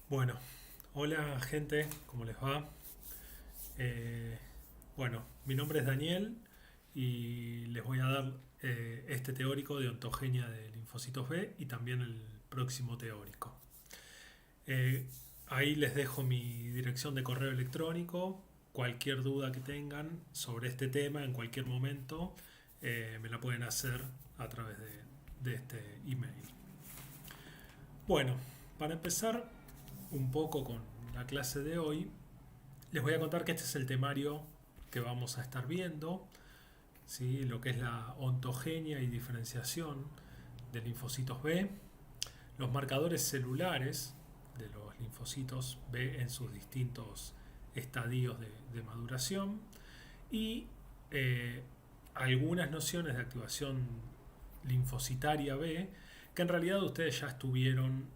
Bueno, hola gente, ¿cómo les va? Eh, bueno, mi nombre es Daniel y les voy a dar este teórico de ontogenia de linfocitos B y también el próximo teórico. Eh, Ahí les dejo mi dirección de correo electrónico. Cualquier duda que tengan sobre este tema en cualquier momento me la pueden hacer a través de este email. Bueno, para empezar un poco con la clase de hoy, les voy a contar que este es el temario que vamos a estar viendo, ¿sí? Lo que es la ontogenia y diferenciación de linfocitos B, los marcadores celulares de los linfocitos B en sus distintos estadios de maduración y eh, algunas nociones de activación linfocitaria B que en realidad ustedes ya estuvieron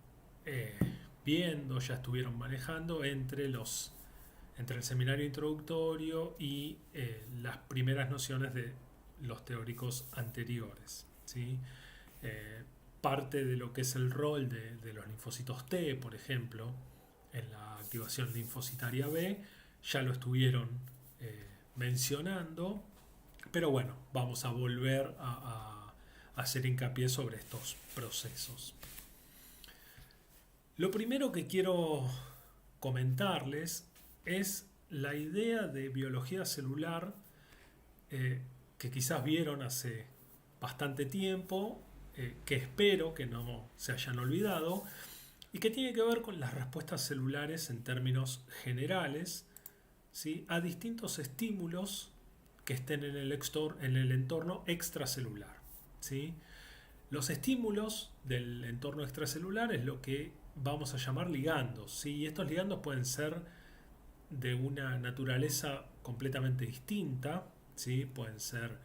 eh, viendo, ya estuvieron manejando entre el seminario introductorio y las primeras nociones de los teóricos anteriores. ¿Sí? Eh, Parte de lo que es el rol de los linfocitos T, por ejemplo, en la activación linfocitaria B, ya lo estuvieron mencionando, pero bueno, vamos a volver a hacer hincapié sobre estos procesos. Lo primero que quiero comentarles es la idea de biología celular que quizás vieron hace bastante tiempo, que espero que no se hayan olvidado, y que tiene que ver con las respuestas celulares en términos generales, ¿sí? A distintos estímulos que estén en el entorno extracelular. ¿Sí? Los estímulos del entorno extracelular es lo que vamos a llamar ligandos. ¿Sí? Y estos ligandos pueden ser de una naturaleza completamente distinta, ¿sí? Pueden ser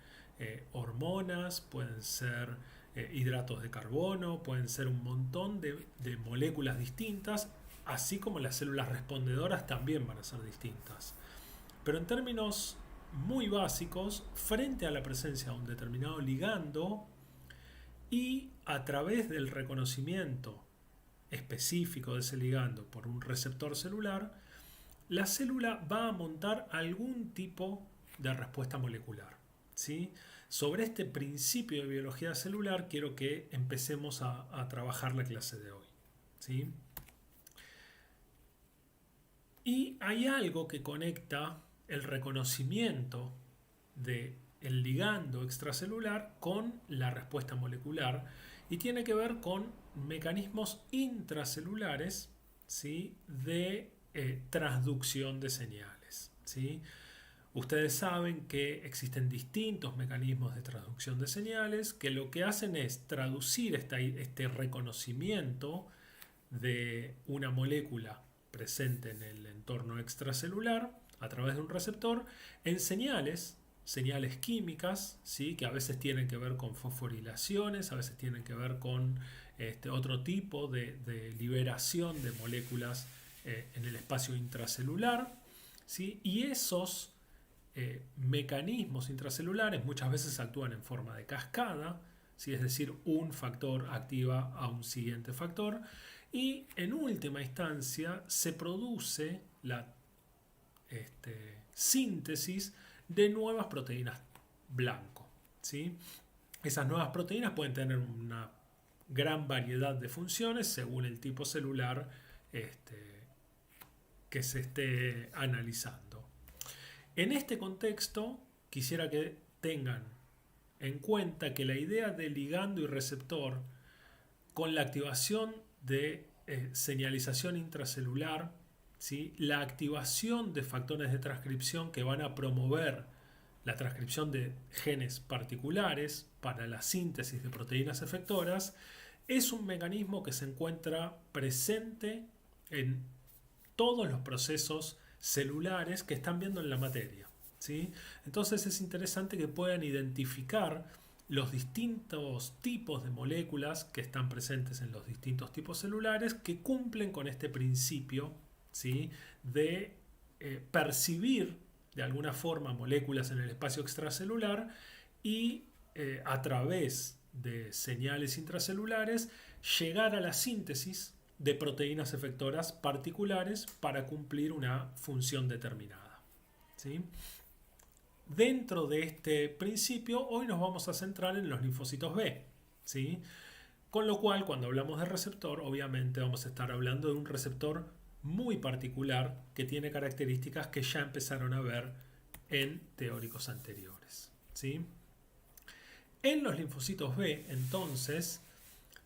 hormonas, pueden ser hidratos de carbono, pueden ser un montón de moléculas distintas, así como las células respondedoras también van a ser distintas. Pero en términos muy básicos, frente a la presencia de un determinado ligando y a través del reconocimiento específico de ese ligando por un receptor celular, la célula va a montar algún tipo de respuesta molecular. ¿Sí? Sobre este principio de biología celular quiero que empecemos a trabajar la clase de hoy. ¿Sí? Y hay algo que conecta el reconocimiento del ligando extracelular con la respuesta molecular y tiene que ver con mecanismos intracelulares, ¿sí? De transducción de señales. ¿Sí? Ustedes saben que existen distintos mecanismos de transducción de señales que lo que hacen es traducir este reconocimiento de una molécula presente en el entorno extracelular a través de un receptor en señales químicas, ¿sí? Que a veces tienen que ver con fosforilaciones, a veces tienen que ver con otro tipo de liberación de moléculas en el espacio intracelular. ¿Sí? Y esos mecanismos intracelulares muchas veces actúan en forma de cascada, ¿sí? Es decir, un factor activa a un siguiente factor y en última instancia se produce la síntesis de nuevas proteínas blanco. ¿Sí? Esas nuevas proteínas pueden tener una gran variedad de funciones según el tipo celular que se esté analizando. En este contexto, quisiera que tengan en cuenta que la idea de ligando y receptor con la activación de señalización intracelular, ¿sí? La activación de factores de transcripción que van a promover la transcripción de genes particulares para la síntesis de proteínas efectoras, es un mecanismo que se encuentra presente en todos los procesos celulares que están viendo en la materia. ¿Sí? Entonces es interesante que puedan identificar los distintos tipos de moléculas que están presentes en los distintos tipos celulares que cumplen con este principio, ¿sí? De percibir de alguna forma moléculas en el espacio extracelular y a través de señales intracelulares llegar a la síntesis de proteínas efectoras particulares para cumplir una función determinada. ¿Sí? Dentro de este principio, hoy nos vamos a centrar en los linfocitos B. ¿Sí? Con lo cual, cuando hablamos de receptor, obviamente vamos a estar hablando de un receptor muy particular que tiene características que ya empezaron a ver en teóricos anteriores. ¿Sí? En los linfocitos B, entonces,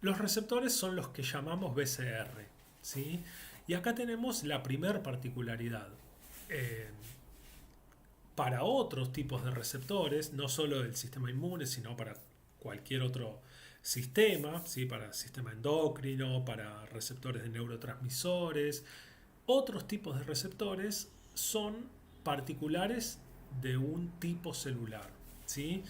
los receptores son los que llamamos BCR. ¿Sí? Y acá tenemos la primer particularidad. Para otros tipos de receptores, no solo del sistema inmune, sino para cualquier otro sistema, ¿sí? Para el sistema endocrino, para receptores de neurotransmisores, otros tipos de receptores son particulares de un tipo celular. ¿Sí?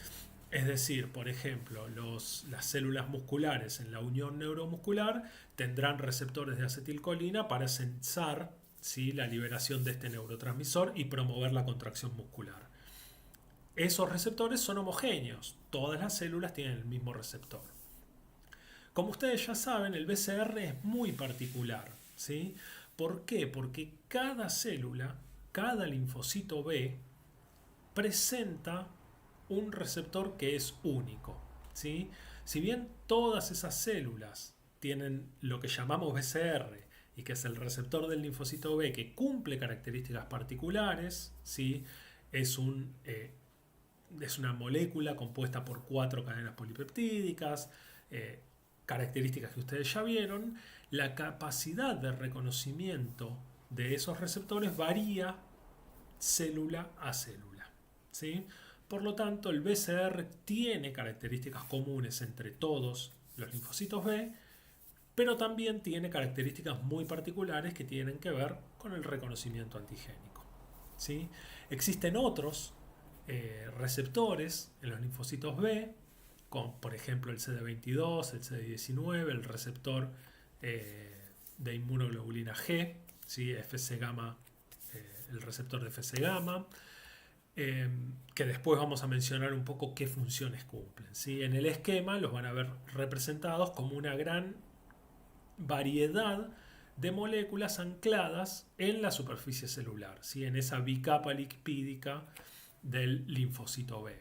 Es decir, por ejemplo, las células musculares en la unión neuromuscular tendrán receptores de acetilcolina para sensar, ¿sí?, la liberación de este neurotransmisor y promover la contracción muscular. Esos receptores son homogéneos, todas las células tienen el mismo receptor. Como ustedes ya saben, el BCR es muy particular. ¿Sí? ¿Por qué? Porque cada célula, cada linfocito B, presenta un receptor que es único. ¿Sí? Si bien todas esas células tienen lo que llamamos BCR, y que es el receptor del linfocito B que cumple características particulares, ¿sí? Es una molécula compuesta por 4 cadenas polipeptídicas, características que ustedes ya vieron. La capacidad de reconocimiento de esos receptores varía célula a célula. ¿Sí? Por lo tanto, el BCR tiene características comunes entre todos los linfocitos B, pero también tiene características muy particulares que tienen que ver con el reconocimiento antigénico. ¿Sí? Existen otros receptores en los linfocitos B, como por ejemplo el CD22, el CD19, el receptor de inmunoglobulina G, ¿sí? FC gamma, el receptor de FC gamma, que después vamos a mencionar un poco qué funciones cumplen. ¿Sí? En el esquema los van a ver representados como una gran variedad de moléculas ancladas en la superficie celular, ¿sí? En esa bicapa lipídica del linfocito B.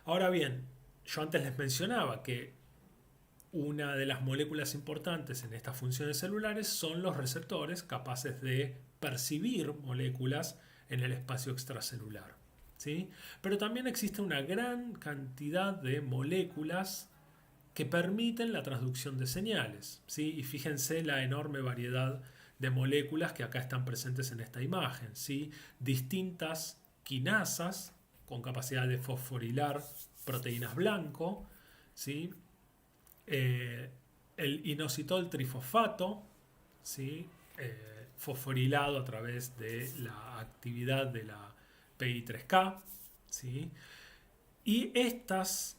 Ahora bien, yo antes les mencionaba que una de las moléculas importantes en estas funciones celulares son los receptores capaces de percibir moléculas en el espacio extracelular. ¿Sí? Pero también existe una gran cantidad de moléculas que permiten la transducción de señales. ¿Sí? Y fíjense la enorme variedad de moléculas que acá están presentes en esta imagen. ¿Sí? Distintas quinasas con capacidad de fosforilar proteínas blanco, ¿sí? El inositol trifosfato, ¿sí? Fosforilado a través de la actividad de la PI3K, ¿sí? Y estas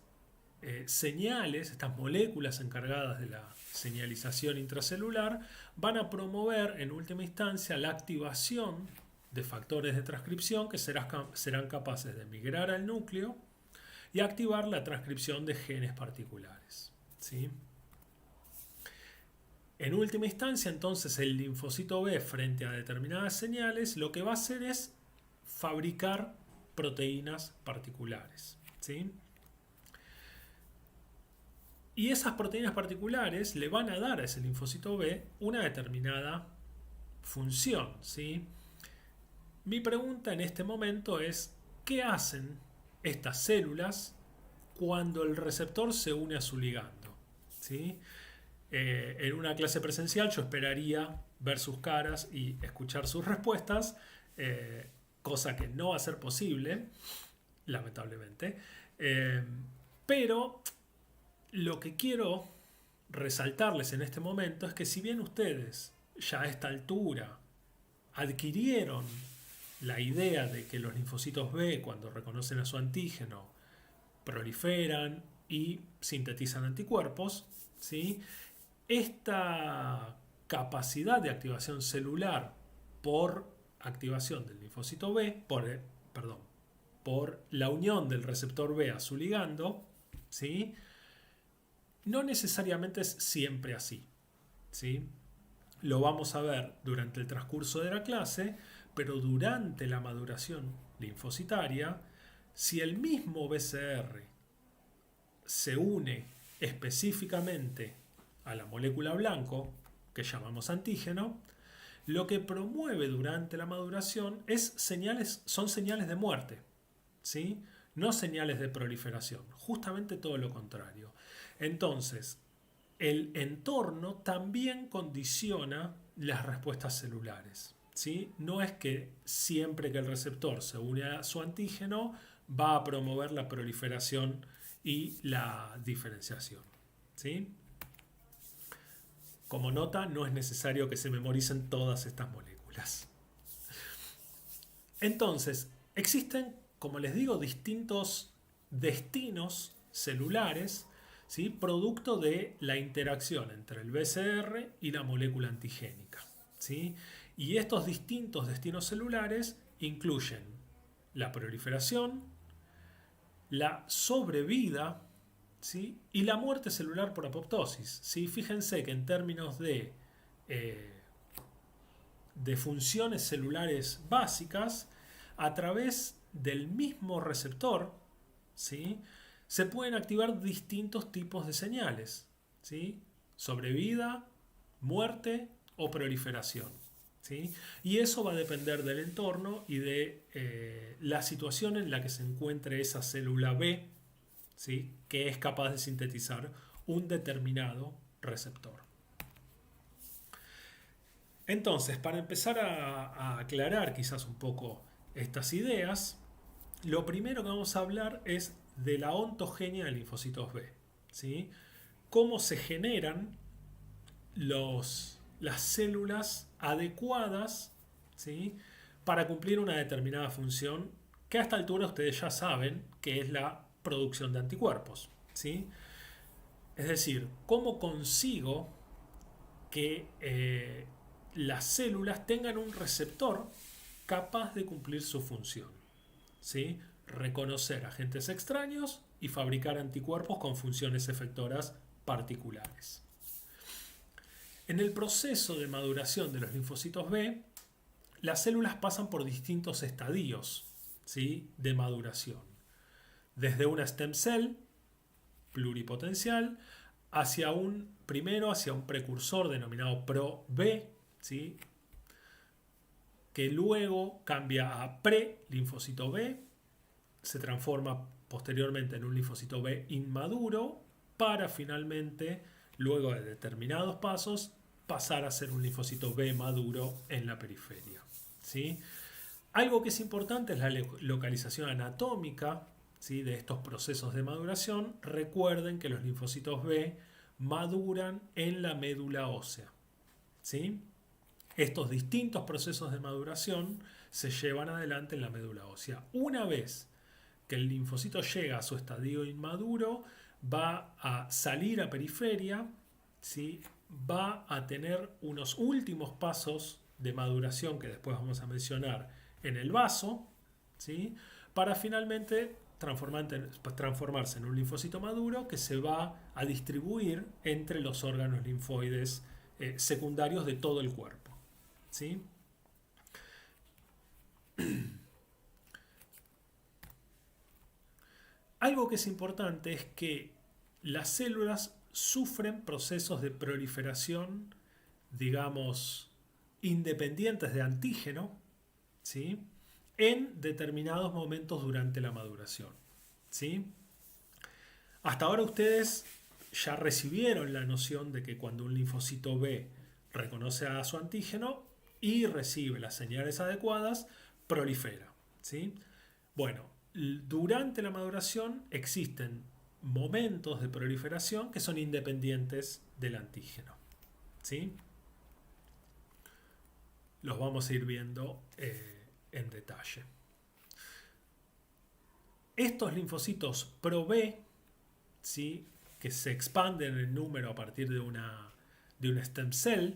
señales, estas moléculas encargadas de la señalización intracelular, van a promover en última instancia la activación de factores de transcripción que serán capaces de migrar al núcleo y activar la transcripción de genes particulares. ¿Sí? En última instancia, entonces, el linfocito B frente a determinadas señales lo que va a hacer es fabricar proteínas particulares. ¿Sí? Y esas proteínas particulares le van a dar a ese linfocito B una determinada función. ¿Sí? Mi pregunta en este momento es, ¿qué hacen estas células cuando el receptor se une a su ligando? ¿Sí? En una clase presencial yo esperaría ver sus caras y escuchar sus respuestas, cosa que no va a ser posible, lamentablemente. Pero lo que quiero resaltarles en este momento es que si bien ustedes ya a esta altura adquirieron la idea de que los linfocitos B, cuando reconocen a su antígeno, proliferan y sintetizan anticuerpos, ¿sí? Esta capacidad de activación celular por activación del linfocito B, por la unión del receptor B a su ligando, ¿sí? No necesariamente es siempre así, ¿sí? lo vamos a ver durante el transcurso de la clase, pero durante la maduración linfocitaria, si el mismo BCR se une específicamente a la molécula blanco, que llamamos antígeno, lo que promueve durante la maduración son señales de muerte, ¿sí? No señales de proliferación, justamente todo lo contrario. Entonces, el entorno también condiciona las respuestas celulares, ¿sí? No es que siempre que el receptor se une a su antígeno va a promover la proliferación y la diferenciación, ¿sí? Como nota, no es necesario que se memoricen todas estas moléculas. Entonces, existen, como les digo, distintos destinos celulares, ¿sí? Producto de la interacción entre el BCR y la molécula antigénica, ¿sí? Y estos distintos destinos celulares incluyen la proliferación, la sobrevida, ¿sí? Y la muerte celular por apoptosis, ¿sí? Fíjense que en términos de funciones celulares básicas, a través del mismo receptor, ¿sí? Se pueden activar distintos tipos de señales, ¿sí? Sobrevida, muerte o proliferación, ¿sí? Y eso va a depender del entorno y de la situación en la que se encuentre esa célula B, ¿sí? Que es capaz de sintetizar un determinado receptor. Entonces, para empezar a aclarar quizás un poco estas ideas, lo primero que vamos a hablar es de la ontogenia de linfocitos B, ¿sí? Cómo se generan las células adecuadas, ¿sí? Para cumplir una determinada función que a esta altura ustedes ya saben que es la producción de anticuerpos, ¿sí? Es decir, cómo consigo que las células tengan un receptor capaz de cumplir su función, ¿sí? Reconocer agentes extraños y fabricar anticuerpos con funciones efectoras particulares. En el proceso de maduración de los linfocitos B, las células pasan por distintos estadios, ¿sí? De maduración. Desde una stem cell pluripotencial primero hacia un precursor denominado Pro-B, ¿sí? Que luego cambia a pre-linfocito B, se transforma posteriormente en un linfocito B inmaduro para finalmente, luego de determinados pasos, pasar a ser un linfocito B maduro en la periferia, ¿sí? Algo que es importante es la localización anatómica, ¿sí? De estos procesos de maduración. Recuerden que los linfocitos B maduran en la médula ósea, ¿sí? Estos distintos procesos de maduración se llevan adelante en la médula ósea. Una vez que el linfocito llega a su estadio inmaduro, va a salir a periferia, ¿sí? Va a tener unos últimos pasos de maduración que después vamos a mencionar en el vaso, ¿sí? Para finalmente transformarse en un linfocito maduro que se va a distribuir entre los órganos linfoides secundarios de todo el cuerpo, ¿sí? Algo que es importante es que las células sufren procesos de proliferación, digamos, independientes de antígeno, ¿sí? En determinados momentos durante la maduración, ¿sí? Hasta ahora ustedes ya recibieron la noción de que cuando un linfocito B reconoce a su antígeno y recibe las señales adecuadas, prolifera, ¿sí? Bueno, durante la maduración existen momentos de proliferación que son independientes del antígeno, ¿sí? Los vamos a ir viendo en detalle. Estos linfocitos Pro-B, ¿sí? Que se expanden en número a partir de una stem cell,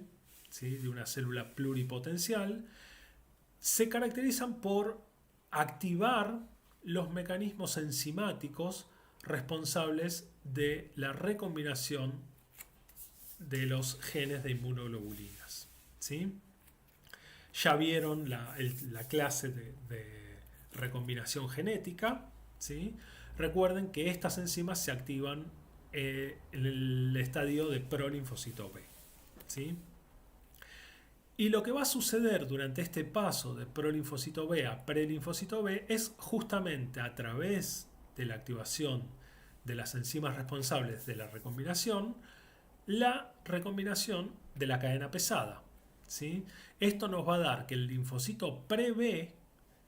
¿sí? De una célula pluripotencial, se caracterizan por activar los mecanismos enzimáticos responsables de la recombinación de los genes de inmunoglobulinas, ¿sí? Ya vieron la clase de recombinación genética, ¿sí? Recuerden que estas enzimas se activan en el estadio de prolinfocito B, ¿sí? Y lo que va a suceder durante este paso de prolinfocito B a prelinfocito B es justamente a través de la activación de las enzimas responsables de la recombinación de la cadena pesada, ¿sí? Esto nos va a dar que el linfocito pre-B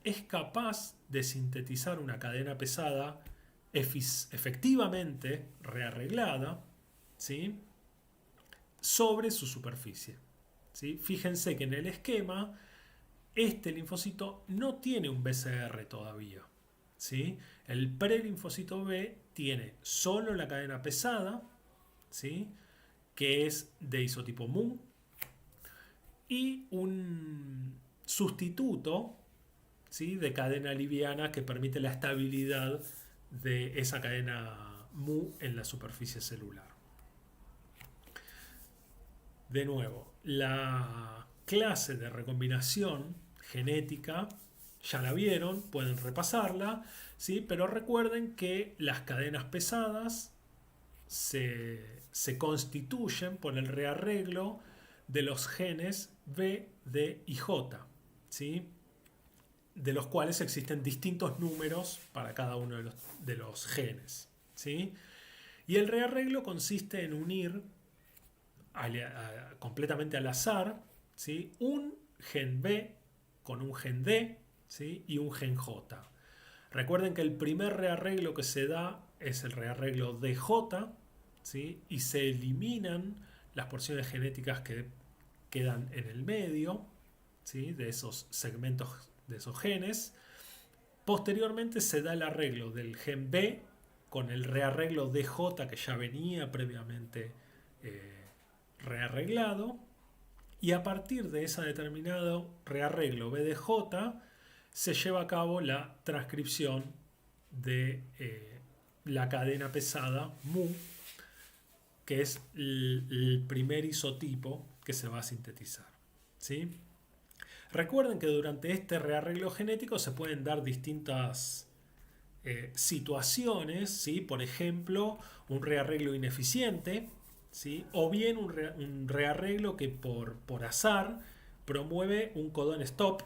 es capaz de sintetizar una cadena pesada efectivamente rearreglada, ¿sí? Sobre su superficie, ¿sí? Fíjense que en el esquema este linfocito no tiene un BCR todavía, ¿sí? El prelinfocito B tiene solo la cadena pesada, ¿sí? Que es de isotipo Mu, y un sustituto, ¿sí? De cadena liviana que permite la estabilidad de esa cadena Mu en la superficie celular. De nuevo, la clase de recombinación genética ya la vieron, pueden repasarla, ¿sí? Pero recuerden que las cadenas pesadas se constituyen por el rearreglo de los genes B, D y J, ¿sí? De los cuales existen distintos números para cada uno de los genes, ¿sí? Y el rearreglo consiste en unir completamente al azar, ¿sí? Un gen B con un gen D, ¿sí? Y un gen J. Recuerden que el primer rearreglo que se da es el rearreglo DJ, ¿sí? Y se eliminan las porciones genéticas que quedan en el medio, ¿sí? De esos segmentos de esos genes. Posteriormente se da el arreglo del gen B con el rearreglo DJ que ya venía previamente rearreglado, y a partir de ese determinado rearreglo BDJ se lleva a cabo la transcripción de la cadena pesada Mu, que es el primer isotipo que se va a sintetizar, ¿sí? Recuerden que durante este rearreglo genético se pueden dar distintas situaciones, ¿sí? Por ejemplo, un rearreglo ineficiente, ¿sí? O bien un rearreglo que por azar promueve un codón stop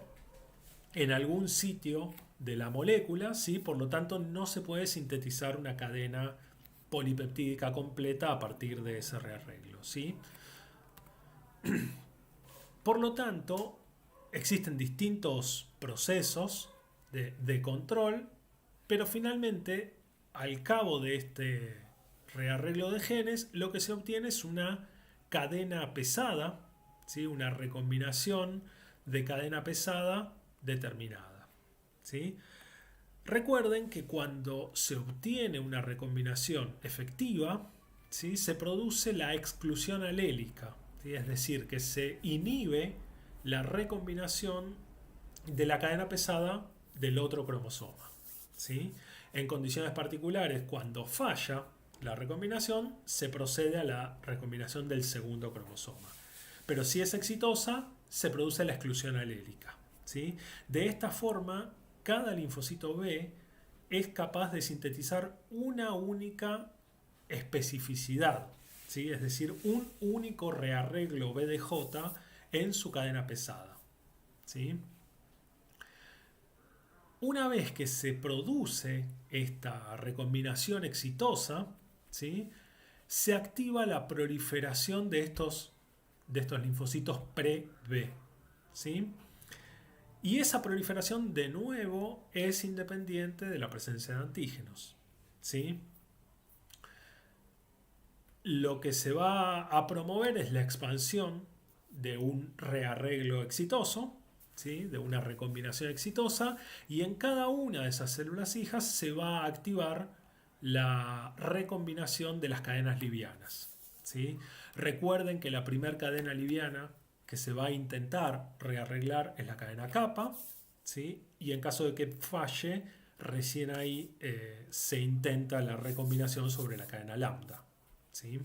en algún sitio de la molécula, ¿sí? Por lo tanto no se puede sintetizar una cadena polipeptídica completa a partir de ese rearreglo, ¿sí? Por lo tanto, existen distintos procesos de control, pero finalmente, al cabo de este rearreglo de genes, lo que se obtiene es una cadena pesada, ¿sí? Una recombinación de cadena pesada determinada, ¿sí? Recuerden que cuando se obtiene una recombinación efectiva, ¿sí? Se produce la exclusión alélica, ¿sí? Es decir, que se inhibe la recombinación de la cadena pesada del otro cromosoma, ¿sí? En condiciones particulares, cuando falla la recombinación, se procede a la recombinación del segundo cromosoma. Pero si es exitosa, se produce la exclusión alélica, ¿sí? De esta forma, cada linfocito B es capaz de sintetizar una única especificidad, ¿sí? Es decir, un único rearreglo BDJ en su cadena pesada, ¿sí? Una vez que se produce esta recombinación exitosa, ¿sí? Se activa la proliferación de estos linfocitos pre-B, ¿sí? Y esa proliferación de nuevo es independiente de la presencia de antígenos, ¿sí? Lo que se va a promover es la expansión de un rearreglo exitoso, ¿sí? De una recombinación exitosa, y en cada una de esas células hijas se va a activar la recombinación de las cadenas livianas, ¿sí? Recuerden que la primera cadena liviana que se va a intentar rearreglar es la cadena kappa, ¿sí? Y en caso de que falle, recién ahí se intenta la recombinación sobre la cadena lambda, ¿sí?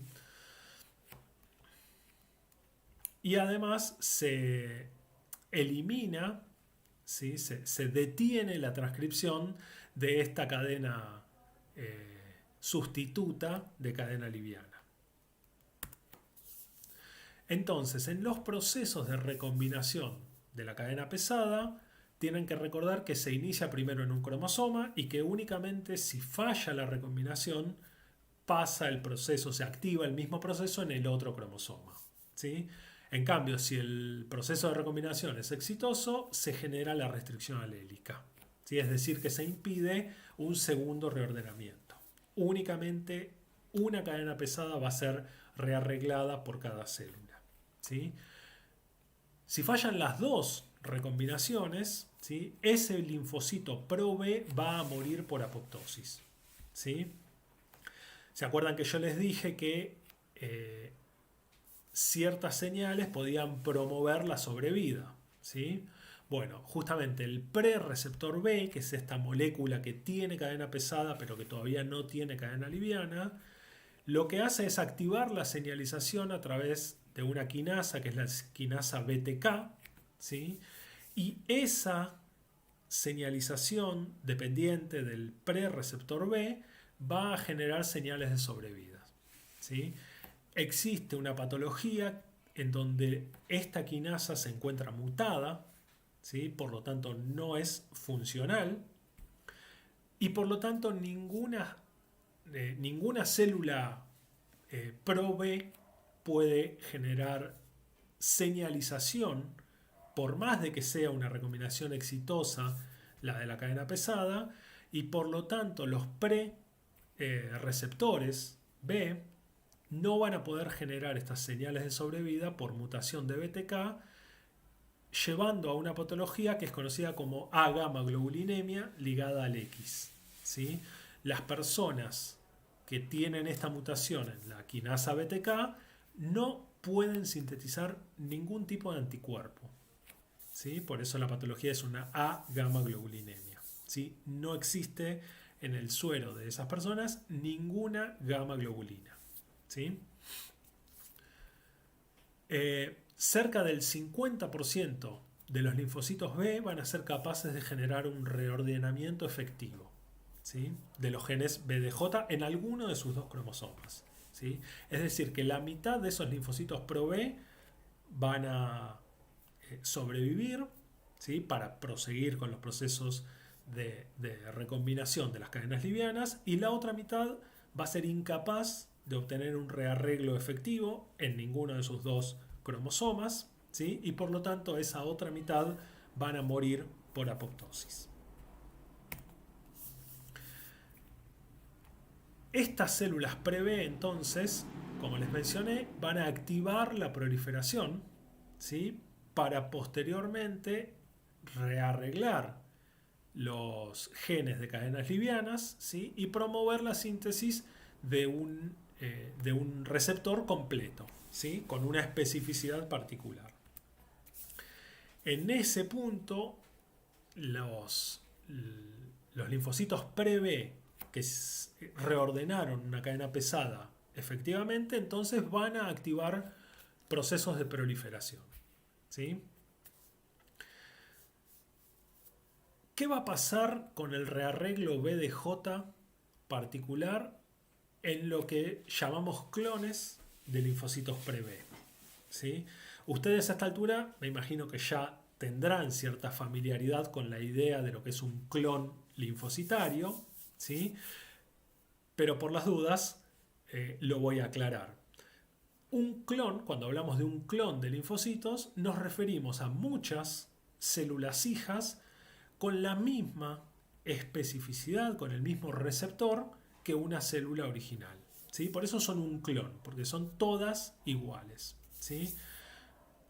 y además se elimina, ¿sí? Se detiene la transcripción de esta cadena sustituta de cadena liviana. Entonces, en los procesos de recombinación de la cadena pesada, tienen que recordar que se inicia primero en un cromosoma y que únicamente si falla la recombinación pasa el proceso, se activa el mismo proceso en el otro cromosoma, ¿sí? En cambio, si el proceso de recombinación es exitoso, se genera la restricción alélica, ¿sí? Es decir, que se impide un segundo reordenamiento. Únicamente una cadena pesada va a ser rearreglada por cada célula, ¿sí? Si fallan las dos recombinaciones, ¿sí? Ese linfocito pro B va a morir por apoptosis, ¿sí? ¿Se acuerdan que yo les dije que ciertas señales podían promover la sobrevida? ¿Sí? Bueno, justamente el prereceptor B, que es esta molécula que tiene cadena pesada pero que todavía no tiene cadena liviana, lo que hace es activar la señalización a través de una quinasa, que es la quinasa BTK, ¿sí? Y esa señalización dependiente del prereceptor B va a generar señales de sobrevida, ¿sí? Existe una patología en donde esta quinasa se encuentra mutada, ¿sí? Por lo tanto no es funcional y por lo tanto ninguna célula pro B puede generar señalización, por más de que sea una recombinación exitosa la de la cadena pesada, y por lo tanto los receptores B no van a poder generar estas señales de sobrevida por mutación de BTK, llevando a una patología que es conocida como A-gamma-globulinemia ligada al X, ¿sí? Las personas que tienen esta mutación en la quinasa BTK no pueden sintetizar ningún tipo de anticuerpo, ¿sí? Por eso la patología es una A-gamma-globulinemia, ¿sí? No existe en el suero de esas personas ninguna gamma globulina, ¿sí? Cerca del 50% de los linfocitos B van a ser capaces de generar un reordenamiento efectivo, ¿sí? De los genes BDJ en alguno de sus dos cromosomas, ¿sí? Es decir, que la mitad de esos linfocitos pro B van a sobrevivir, ¿sí? Para proseguir con los procesos de recombinación de las cadenas livianas, y la otra mitad va a ser incapaz de obtener un rearreglo efectivo en ninguno de sus dos cromosomas, ¿sí? Y por lo tanto esa otra mitad van a morir por apoptosis. Estas células pre-B, entonces, como les mencioné, van a activar la proliferación, ¿sí? Para posteriormente rearreglar los genes de cadenas livianas, ¿sí? Y promover la síntesis de un receptor completo, ¿sí? Con una especificidad particular. En ese punto, los linfocitos pre-B que reordenaron una cadena pesada efectivamente, entonces van a activar procesos de proliferación, ¿sí? ¿Qué va a pasar con el rearreglo BDJ particular en lo que llamamos clones de linfocitos pre-B? ¿Sí? Ustedes a esta altura me imagino que ya tendrán cierta familiaridad con la idea de lo que es un clon linfocitario, ¿sí? Pero por las dudas lo voy a aclarar. Un clon, cuando hablamos de un clon de linfocitos, nos referimos a muchas células hijas con la misma especificidad, con el mismo receptor que una célula original, ¿sí? Por eso son un clon, porque son todas iguales, ¿sí?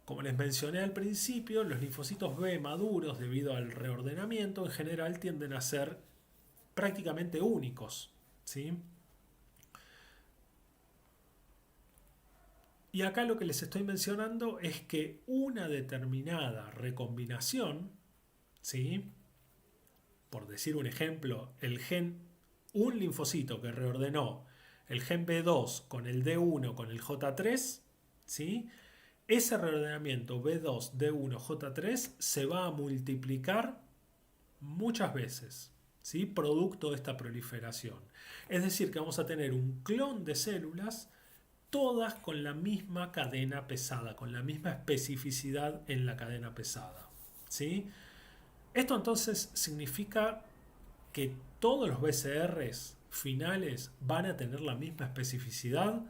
Como les mencioné al principio, los linfocitos B maduros, debido al reordenamiento, en general tienden a ser prácticamente únicos, ¿sí? Y acá lo que les estoy mencionando es que una determinada recombinación, ¿sí? Por decir un ejemplo, un linfocito que reordenó el gen B2 con el D1 con el J3, ¿sí? ese reordenamiento B2, D1, J3 se va a multiplicar muchas veces, ¿sí? Producto de esta proliferación. Es decir, que vamos a tener un clon de células, todas con la misma cadena pesada, con la misma especificidad en la cadena pesada, ¿sí? Esto entonces significa que todos los BCRs finales van a tener la misma especificidad.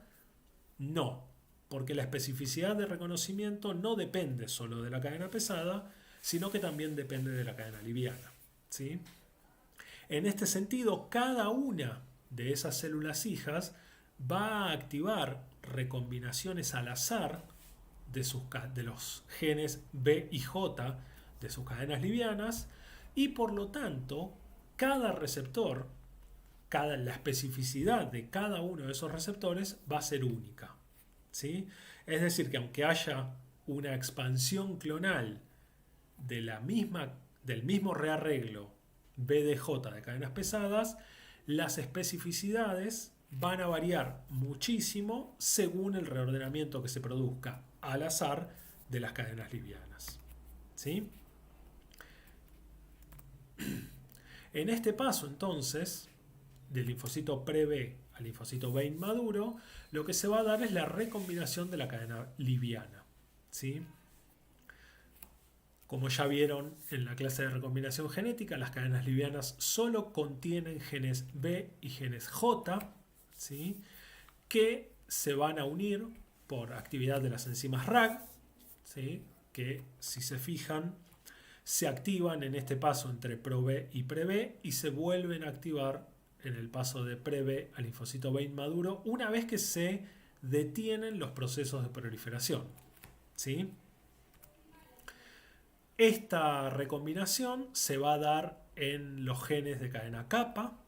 No, porque la especificidad de reconocimiento no depende solo de la cadena pesada, sino que también depende de la cadena liviana, ¿sí? En este sentido, cada una de esas células hijas va a activar recombinaciones al azar de los genes B y J de sus cadenas livianas, y por lo tanto cada receptor, la especificidad de cada uno de esos receptores va a ser única, ¿sí? Es decir, que aunque haya una expansión clonal del mismo rearreglo BDJ de cadenas pesadas, las especificidades van a variar muchísimo según el reordenamiento que se produzca al azar de las cadenas livianas, ¿sí? En este paso, entonces, del linfocito pre-B al linfocito B inmaduro, lo que se va a dar es la recombinación de la cadena liviana, ¿sí? Como ya vieron en la clase de recombinación genética, las cadenas livianas solo contienen genes B y genes J, ¿sí? Que se van a unir por actividad de las enzimas RAG, ¿sí? Que, si se fijan, se activan en este paso entre ProB y PreB y se vuelven a activar en el paso de PreB al linfocito B inmaduro una vez que se detienen los procesos de proliferación, ¿sí? Esta recombinación se va a dar en los genes de cadena kappa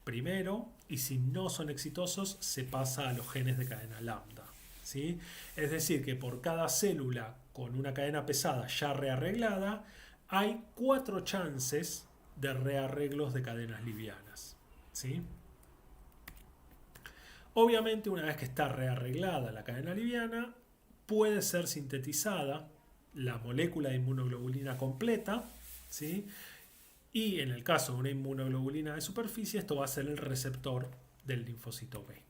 primero, y si no son exitosos se pasa a los genes de cadena lambda, ¿sí? Es decir, que por cada célula con una cadena pesada ya rearreglada hay 4 chances de rearreglos de cadenas livianas, ¿sí? Obviamente, una vez que está rearreglada la cadena liviana, puede ser sintetizada la molécula de inmunoglobulina completa, ¿sí? Y en el caso de una inmunoglobulina de superficie, esto va a ser el receptor del linfocito B.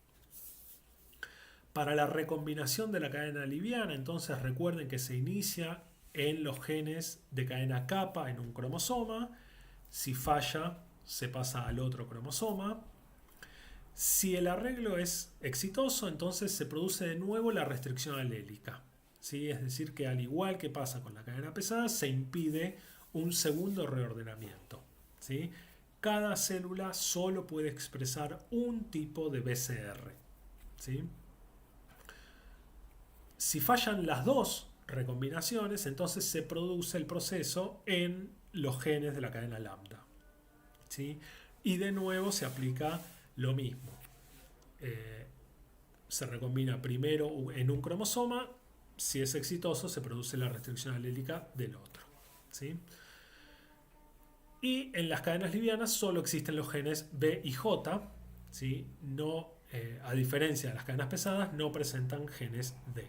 Para la recombinación de la cadena liviana, entonces recuerden que se inicia en los genes de cadena kappa en un cromosoma. Si falla, se pasa al otro cromosoma. Si el arreglo es exitoso, entonces se produce de nuevo la restricción alélica, ¿sí? Es decir, que al igual que pasa con la cadena pesada, se impide un segundo reordenamiento, ¿sí? Cada célula solo puede expresar un tipo de BCR, ¿sí? Si fallan las dos recombinaciones, entonces se produce el proceso en los genes de la cadena lambda, ¿sí? Y de nuevo se aplica lo mismo. Se recombina primero en un cromosoma. Si es exitoso, se produce la restricción alélica del otro, ¿sí? Y en las cadenas livianas solo existen los genes B y J, ¿sí? No, a diferencia de las cadenas pesadas, no presentan genes D.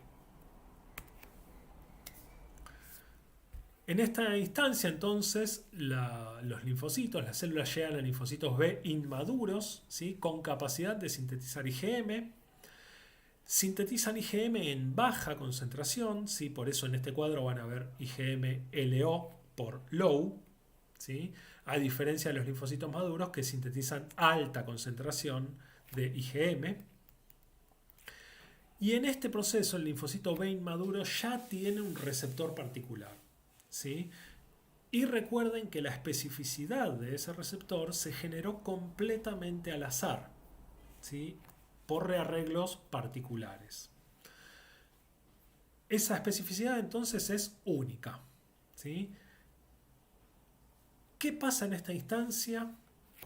En esta instancia, entonces, los linfocitos, las células llegan a linfocitos B inmaduros, ¿sí? Con capacidad de sintetizar IgM. Sintetizan IgM en baja concentración, ¿sí? Por eso en este cuadro van a ver IgM-LO por low, ¿sí? A diferencia de los linfocitos maduros que sintetizan alta concentración de IgM. Y en este proceso el linfocito B inmaduro ya tiene un receptor particular, ¿sí? Y recuerden que la especificidad de ese receptor se generó completamente al azar, ¿sí? Por rearreglos particulares. Esa especificidad entonces es única, ¿sí? ¿Qué pasa en esta instancia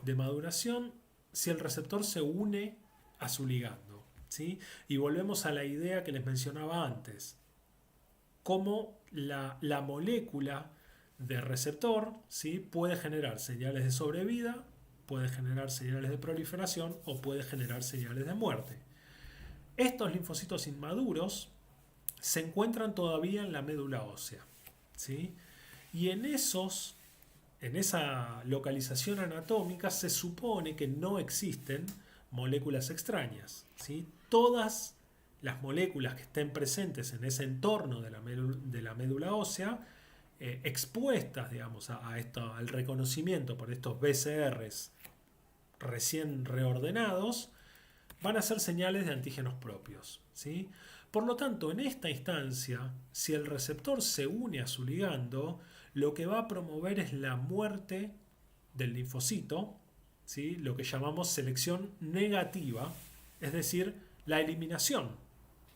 de maduración si el receptor se une a su ligando, ¿sí? Y volvemos a la idea que les mencionaba antes. Cómo la molécula de receptor, ¿sí? Puede generar señales de sobrevida, puede generar señales de proliferación o puede generar señales de muerte. Estos linfocitos inmaduros se encuentran todavía en la médula ósea, ¿sí? Y en esa localización anatómica se supone que no existen moléculas extrañas, ¿sí? Todas las moléculas que estén presentes en ese entorno de la médula ósea, expuestas, digamos, al reconocimiento por estos BCRs recién reordenados, van a ser señales de antígenos propios, ¿sí? Por lo tanto, en esta instancia, si el receptor se une a su ligando, lo que va a promover es la muerte del linfocito, ¿sí? Lo que llamamos selección negativa, es decir, la eliminación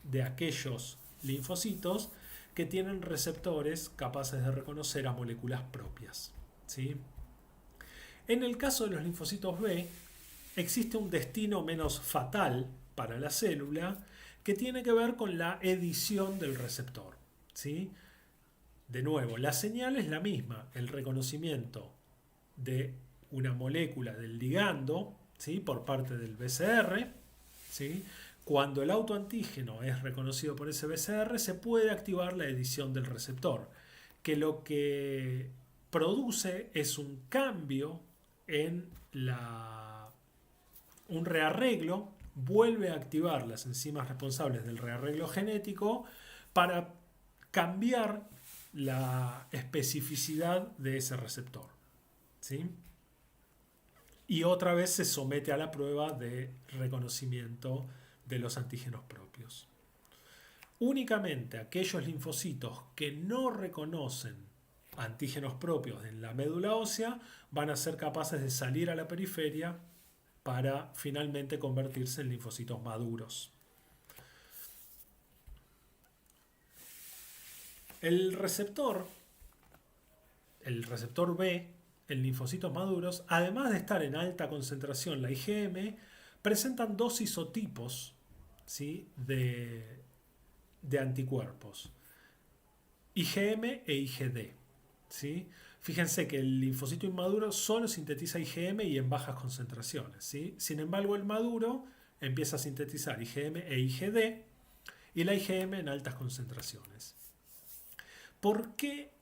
de aquellos linfocitos que tienen receptores capaces de reconocer a moléculas propias, ¿sí? En el caso de los linfocitos B, existe un destino menos fatal para la célula que tiene que ver con la edición del receptor, ¿sí? De nuevo, la señal es la misma, el reconocimiento de una molécula del ligando, ¿sí? Por parte del BCR, ¿sí? Cuando el autoantígeno es reconocido por ese BCR, se puede activar la edición del receptor, que lo que produce es un cambio en un rearreglo, vuelve a activar las enzimas responsables del rearreglo genético para cambiar la especificidad de ese receptor, ¿sí? Y otra vez se somete a la prueba de reconocimiento de los antígenos propios. Únicamente aquellos linfocitos que no reconocen antígenos propios en la médula ósea van a ser capaces de salir a la periferia para finalmente convertirse en linfocitos maduros. El receptor B en linfocitos maduros, además de estar en alta concentración, la IgM, presentan dos isotipos, ¿sí? de anticuerpos, IgM e IgD, ¿sí? Fíjense que el linfocito inmaduro solo sintetiza IgM y en bajas concentraciones, ¿sí? Sin embargo, el maduro empieza a sintetizar IgM e IgD y la IgM en altas concentraciones. ¿Por qué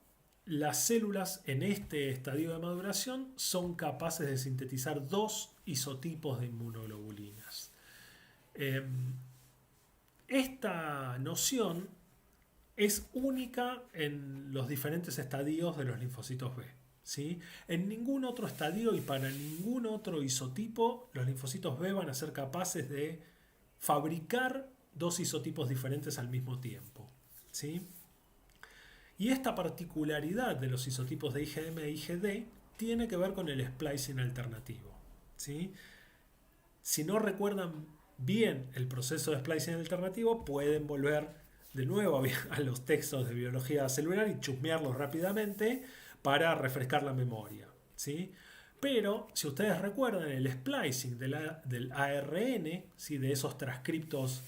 las células en este estadio de maduración son capaces de sintetizar dos isotipos de inmunoglobulinas? Esta noción es única en los diferentes estadios de los linfocitos B, ¿sí? En ningún otro estadio y para ningún otro isotipo los linfocitos B van a ser capaces de fabricar dos isotipos diferentes al mismo tiempo, ¿sí? Y esta particularidad de los isotipos de IgM e IgD tiene que ver con el splicing alternativo, ¿sí? Si no recuerdan bien el proceso de splicing alternativo, pueden volver de nuevo a los textos de biología celular y chusmearlos rápidamente para refrescar la memoria, ¿sí? Pero si ustedes recuerdan el splicing del ARN, ¿sí? De esos transcriptos,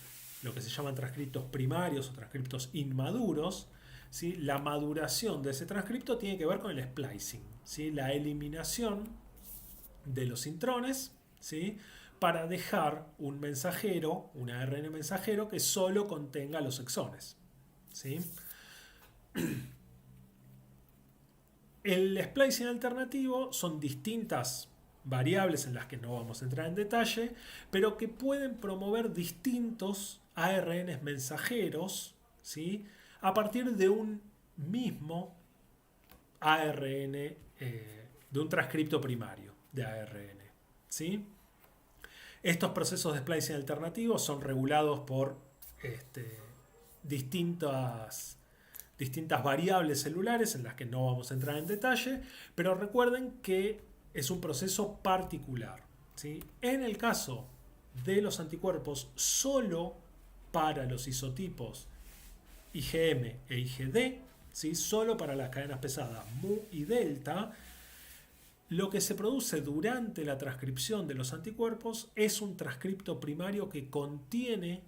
lo que se llaman transcriptos primarios o transcriptos inmaduros, ¿sí? La maduración de ese transcripto tiene que ver con el splicing, ¿sí? La eliminación de los intrones, ¿sí? Para dejar un mensajero, un ARN mensajero que solo contenga los exones, ¿sí? El splicing alternativo son distintas variables en las que no vamos a entrar en detalle, pero que pueden promover distintos ARN mensajeros, ¿sí? A partir de un mismo ARN, de un transcripto primario de ARN, ¿sí? Estos procesos de splicing alternativos son regulados por distintas variables celulares en las que no vamos a entrar en detalle, pero recuerden que es un proceso particular, ¿sí? En el caso de los anticuerpos, solo para los isotipos IgM e IgD, ¿sí? Solo para las cadenas pesadas mu y delta, lo que se produce durante la transcripción de los anticuerpos es un transcripto primario que contiene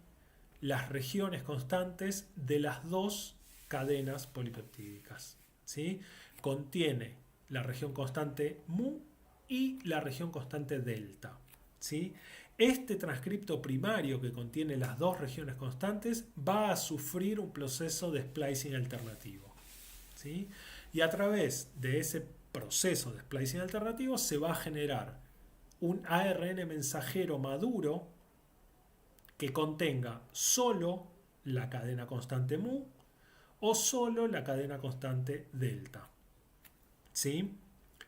las regiones constantes de las dos cadenas polipeptídicas, ¿sí? Contiene la región constante mu y la región constante delta, ¿sí? este transcripto primario que contiene las dos regiones constantes va a sufrir un proceso de splicing alternativo, ¿sí? Y a través de ese proceso de splicing alternativo se va a generar un ARN mensajero maduro que contenga solo la cadena constante mu o solo la cadena constante delta, ¿sí?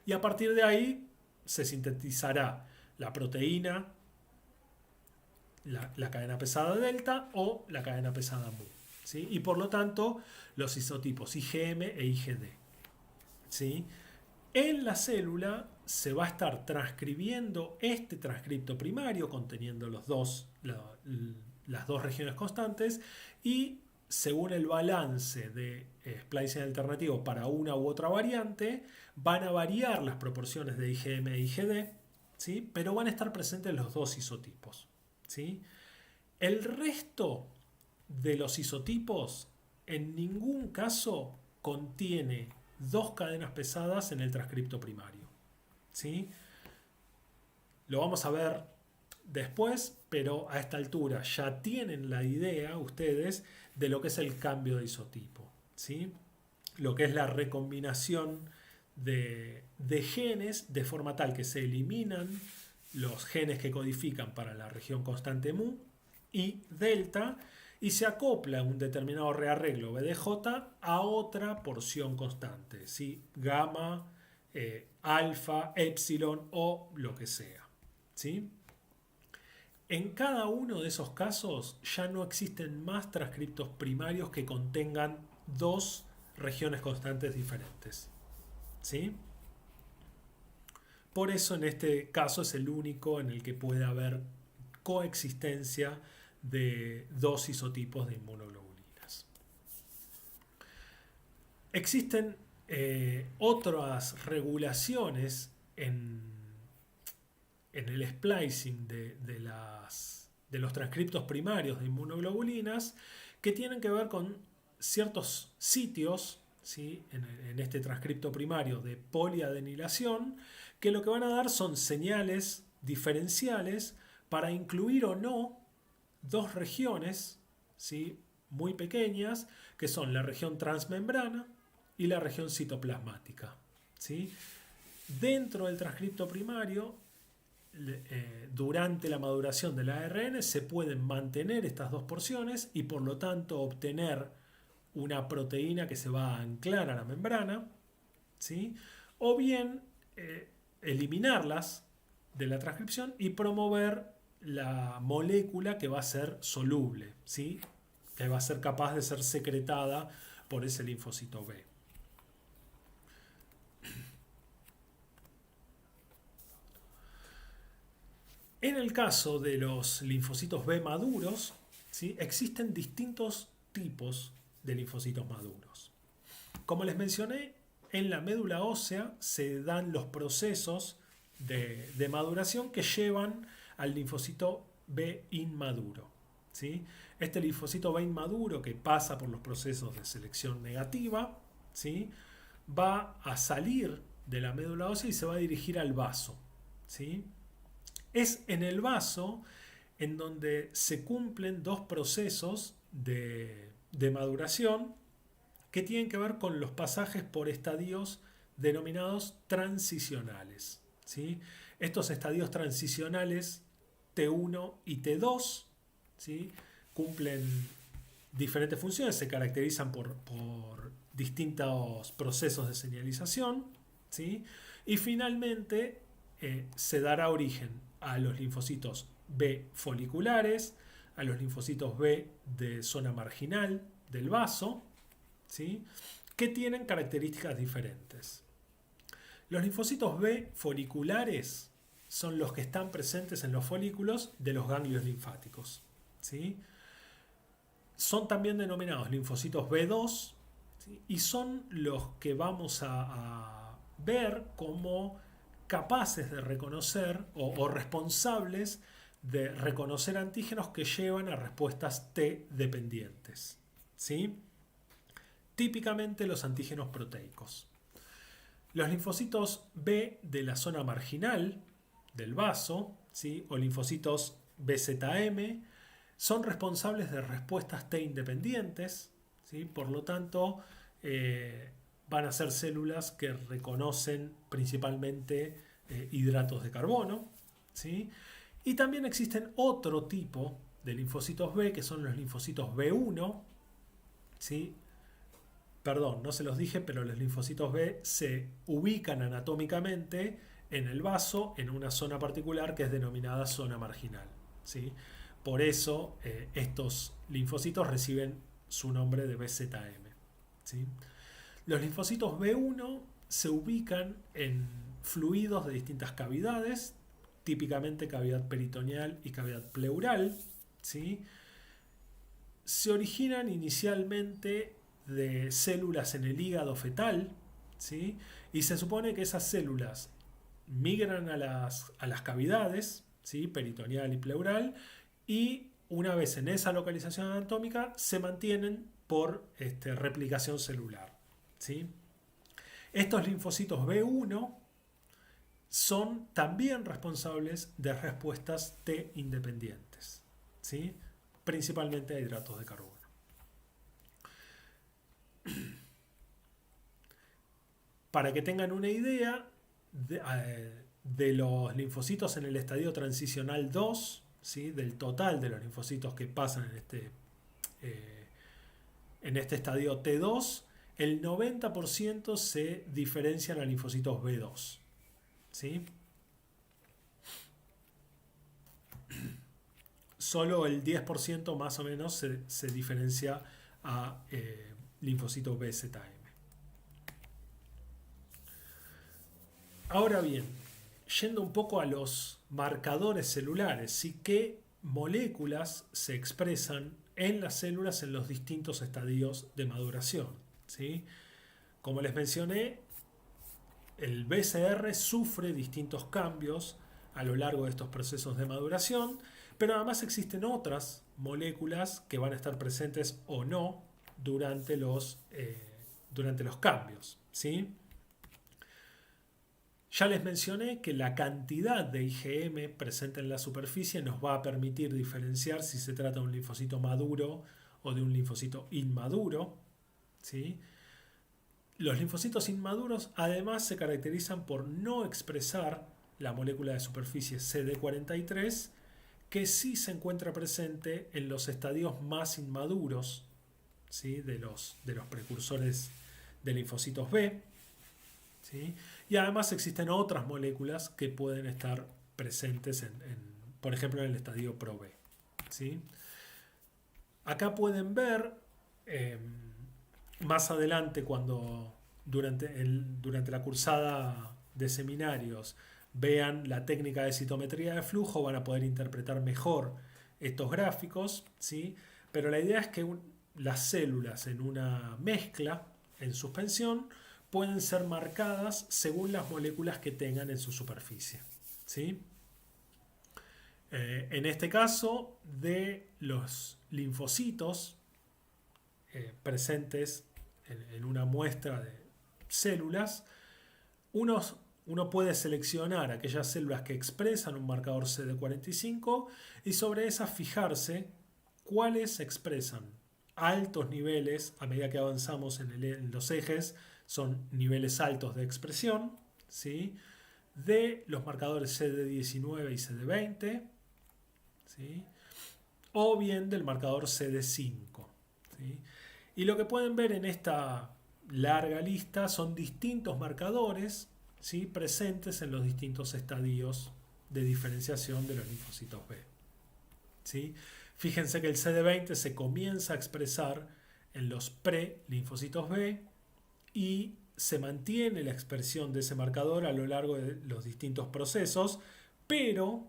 Y a partir de ahí se sintetizará la proteína, la cadena pesada delta o la cadena pesada mu, ¿sí? Y por lo tanto los isotipos IgM e IgD, ¿sí? En la célula se va a estar transcribiendo este transcripto primario conteniendo las dos regiones constantes, y según el balance de splicing alternativo para una u otra variante van a variar las proporciones de IgM e IgD, ¿sí? Pero van a estar presentes los dos isotipos, ¿sí? El resto de los isotipos en ningún caso contiene dos cadenas pesadas en el transcripto primario, ¿sí? Lo vamos a ver después, pero a esta altura ya tienen la idea ustedes de lo que es el cambio de isotipo, ¿sí? Lo que es la recombinación de genes de forma tal que se eliminan los genes que codifican para la región constante mu y delta, y se acopla un determinado rearreglo BDJ a otra porción constante, ¿sí? Gamma, alfa, epsilon o lo que sea, ¿sí? En cada uno de esos casos ya no existen más transcriptos primarios que contengan dos regiones constantes diferentes, ¿sí? Por eso en este caso es el único en el que puede haber coexistencia de dos isotipos de inmunoglobulinas. Existen otras regulaciones en el splicing de los transcriptos primarios de inmunoglobulinas que tienen que ver con ciertos sitios, ¿sí? en este transcripto primario de poliadenilación, que lo que van a dar son señales diferenciales para incluir o no dos regiones, ¿sí? muy pequeñas, que son la región transmembrana y la región citoplasmática, ¿sí? Dentro del transcripto primario, durante la maduración del ARN se pueden mantener estas dos porciones y por lo tanto obtener una proteína que se va a anclar a la membrana, ¿sí? O bien eliminarlas de la transcripción y promover la molécula que va a ser soluble, ¿sí? Que va a ser capaz de ser secretada por ese linfocito B. En el caso de los linfocitos B maduros, ¿sí? existen distintos tipos de linfocitos maduros. Como les mencioné, en la médula ósea se dan los procesos de maduración que llevan al linfocito B inmaduro, ¿sí? Este linfocito B inmaduro, que pasa por los procesos de selección negativa, ¿sí? va a salir de la médula ósea y se va a dirigir al vaso, ¿sí? Es en el vaso en donde se cumplen dos procesos de maduración que tienen que ver con los pasajes por estadios denominados transicionales, ¿sí? Estos estadios transicionales T1 y T2, ¿sí? cumplen diferentes funciones, se caracterizan por distintos procesos de señalización, ¿sí? Y finalmente se dará origen a los linfocitos B foliculares, a los linfocitos B de zona marginal del vaso, ¿sí? que tienen características diferentes. Los linfocitos B foliculares son los que están presentes en los folículos de los ganglios linfáticos, ¿sí? Son también denominados linfocitos B2, ¿sí? y son los que vamos a ver como capaces de reconocer o responsables de reconocer antígenos que llevan a respuestas T dependientes, ¿sí? Típicamente los antígenos proteicos. Los linfocitos B de la zona marginal del vaso, ¿sí? o linfocitos BZM, son responsables de respuestas T independientes, ¿sí? Por lo tanto, van a ser células que reconocen principalmente hidratos de carbono, ¿sí? Y también existen otro tipo de linfocitos B, que son los linfocitos B1, ¿sí? Perdón, no se los dije, pero los linfocitos B se ubican anatómicamente en el vaso, en una zona particular que es denominada zona marginal, ¿sí? Por eso estos linfocitos reciben su nombre de BZM, ¿sí? Los linfocitos B1 se ubican en fluidos de distintas cavidades, típicamente cavidad peritoneal y cavidad pleural, ¿sí? Se originan inicialmente de células en el hígado fetal, ¿sí? Y se supone que esas células migran a las cavidades, ¿sí? Peritoneal y pleural, y una vez en esa localización anatómica se mantienen por replicación celular, ¿sí? Estos linfocitos B1 son también responsables de respuestas T independientes, ¿sí? Principalmente a hidratos de carbono. Para que tengan una idea de los linfocitos en el estadio transicional 2, ¿sí? Del total de los linfocitos que pasan en este estadio T2, el 90% se diferencian a linfocitos B2, ¿sí? Solo el 10% más o menos se diferencia a linfocitos BZM. Ahora bien, yendo un poco a los marcadores celulares, ¿sí? ¿Qué moléculas se expresan en las células en los distintos estadios de maduración? ¿Sí? Como les mencioné, el BCR sufre distintos cambios a lo largo de estos procesos de maduración, pero además existen otras moléculas que van a estar presentes o no durante los cambios, ¿sí? Ya les mencioné que la cantidad de IgM presente en la superficie nos va a permitir diferenciar si se trata de un linfocito maduro o de un linfocito inmaduro, ¿sí? Los linfocitos inmaduros además se caracterizan por no expresar la molécula de superficie CD43, que sí se encuentra presente en los estadios más inmaduros, ¿sí? de los precursores de linfocitos B, ¿sí? Y además existen otras moléculas que pueden estar presentes por ejemplo, en el estadio Pro-B, ¿sí? Acá pueden ver más adelante, cuando durante la cursada de seminarios vean la técnica de citometría de flujo, van a poder interpretar mejor estos gráficos, ¿sí? Pero la idea es que las células en una mezcla, en suspensión, pueden ser marcadas según las moléculas que tengan en su superficie, ¿sí? En este caso, de los linfocitos presentes en una muestra de células, uno puede seleccionar aquellas células que expresan un marcador CD45 y sobre esas fijarse cuáles expresan altos niveles. A medida que avanzamos en los ejes, son niveles altos de expresión, ¿sí? De los marcadores CD19 y CD20, ¿sí? O bien del marcador CD5, ¿sí? Y lo que pueden ver en esta larga lista son distintos marcadores, ¿sí? Presentes en los distintos estadios de diferenciación de los linfocitos B, ¿sí? Fíjense que el CD20 se comienza a expresar en los pre-linfocitos B y se mantiene la expresión de ese marcador a lo largo de los distintos procesos, pero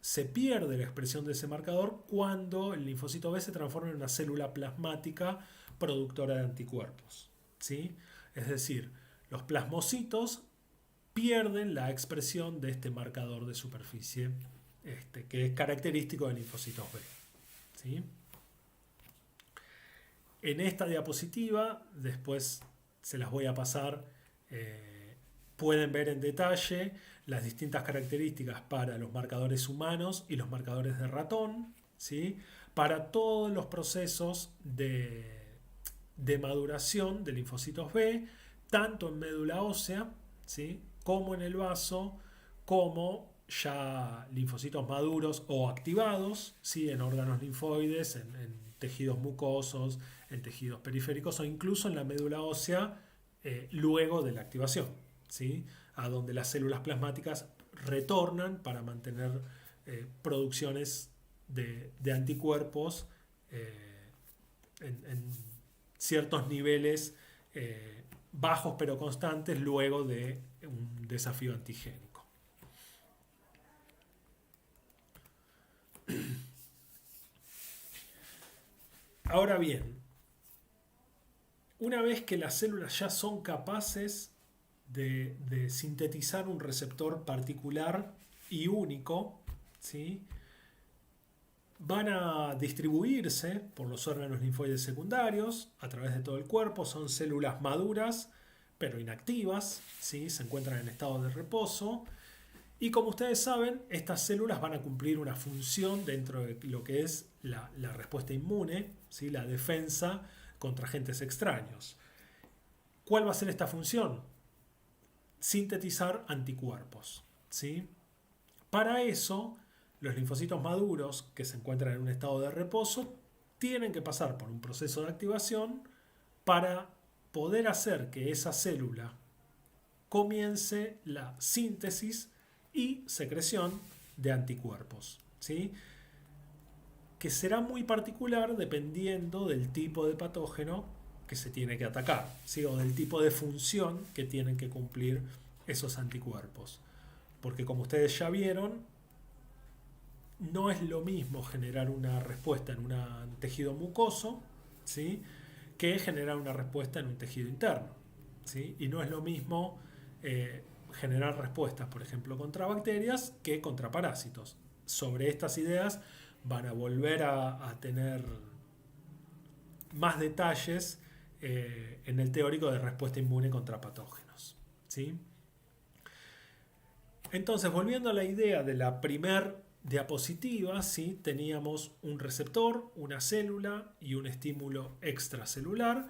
se pierde la expresión de ese marcador cuando el linfocito B se transforma en una célula plasmática productora de anticuerpos, ¿sí? Es decir, los plasmocitos pierden la expresión de este marcador de superficie, que es característico de linfocitos B, ¿sí? En esta diapositiva, después se las voy a pasar pueden ver en detalle las distintas características para los marcadores humanos y los marcadores de ratón, ¿sí? Para todos los procesos de maduración de linfocitos B, tanto en médula ósea, ¿sí? Como en el vaso, como ya linfocitos maduros o activados, ¿sí? En órganos linfoides, en tejidos mucosos, en tejidos periféricos o incluso en la médula ósea luego de la activación, ¿sí? A donde las células plasmáticas retornan para mantener producciones de anticuerpos en ciertos niveles bajos pero constantes luego de un desafío antigénico. Ahora bien, una vez que las células ya son capaces de sintetizar un receptor particular y único, ¿sí? Van a distribuirse por los órganos linfoides secundarios a través de todo el cuerpo. Son células maduras pero inactivas, ¿sí? Se encuentran en estado de reposo. Y como ustedes saben, estas células van a cumplir una función dentro de lo que es la respuesta inmune, ¿sí? La defensa contra agentes extraños. ¿Cuál va a ser esta función? Sintetizar anticuerpos, ¿sí? Para eso, los linfocitos maduros que se encuentran en un estado de reposo tienen que pasar por un proceso de activación para poder hacer que esa célula comience la síntesis y secreción de anticuerpos, ¿sí? Que será muy particular dependiendo del tipo de patógeno que se tiene que atacar, ¿sí? O del tipo de función que tienen que cumplir esos anticuerpos. Porque como ustedes ya vieron, no es lo mismo generar una respuesta en un tejido mucoso, ¿sí? Que generar una respuesta en un tejido interno, ¿sí? Y no es lo mismo generar respuestas, por ejemplo, contra bacterias que contra parásitos. Sobre estas ideas van a volver a tener más detalles en el teórico de respuesta inmune contra patógenos, ¿sí? Entonces, volviendo a la idea de la primer diapositiva, ¿sí? Teníamos un receptor, una célula y un estímulo extracelular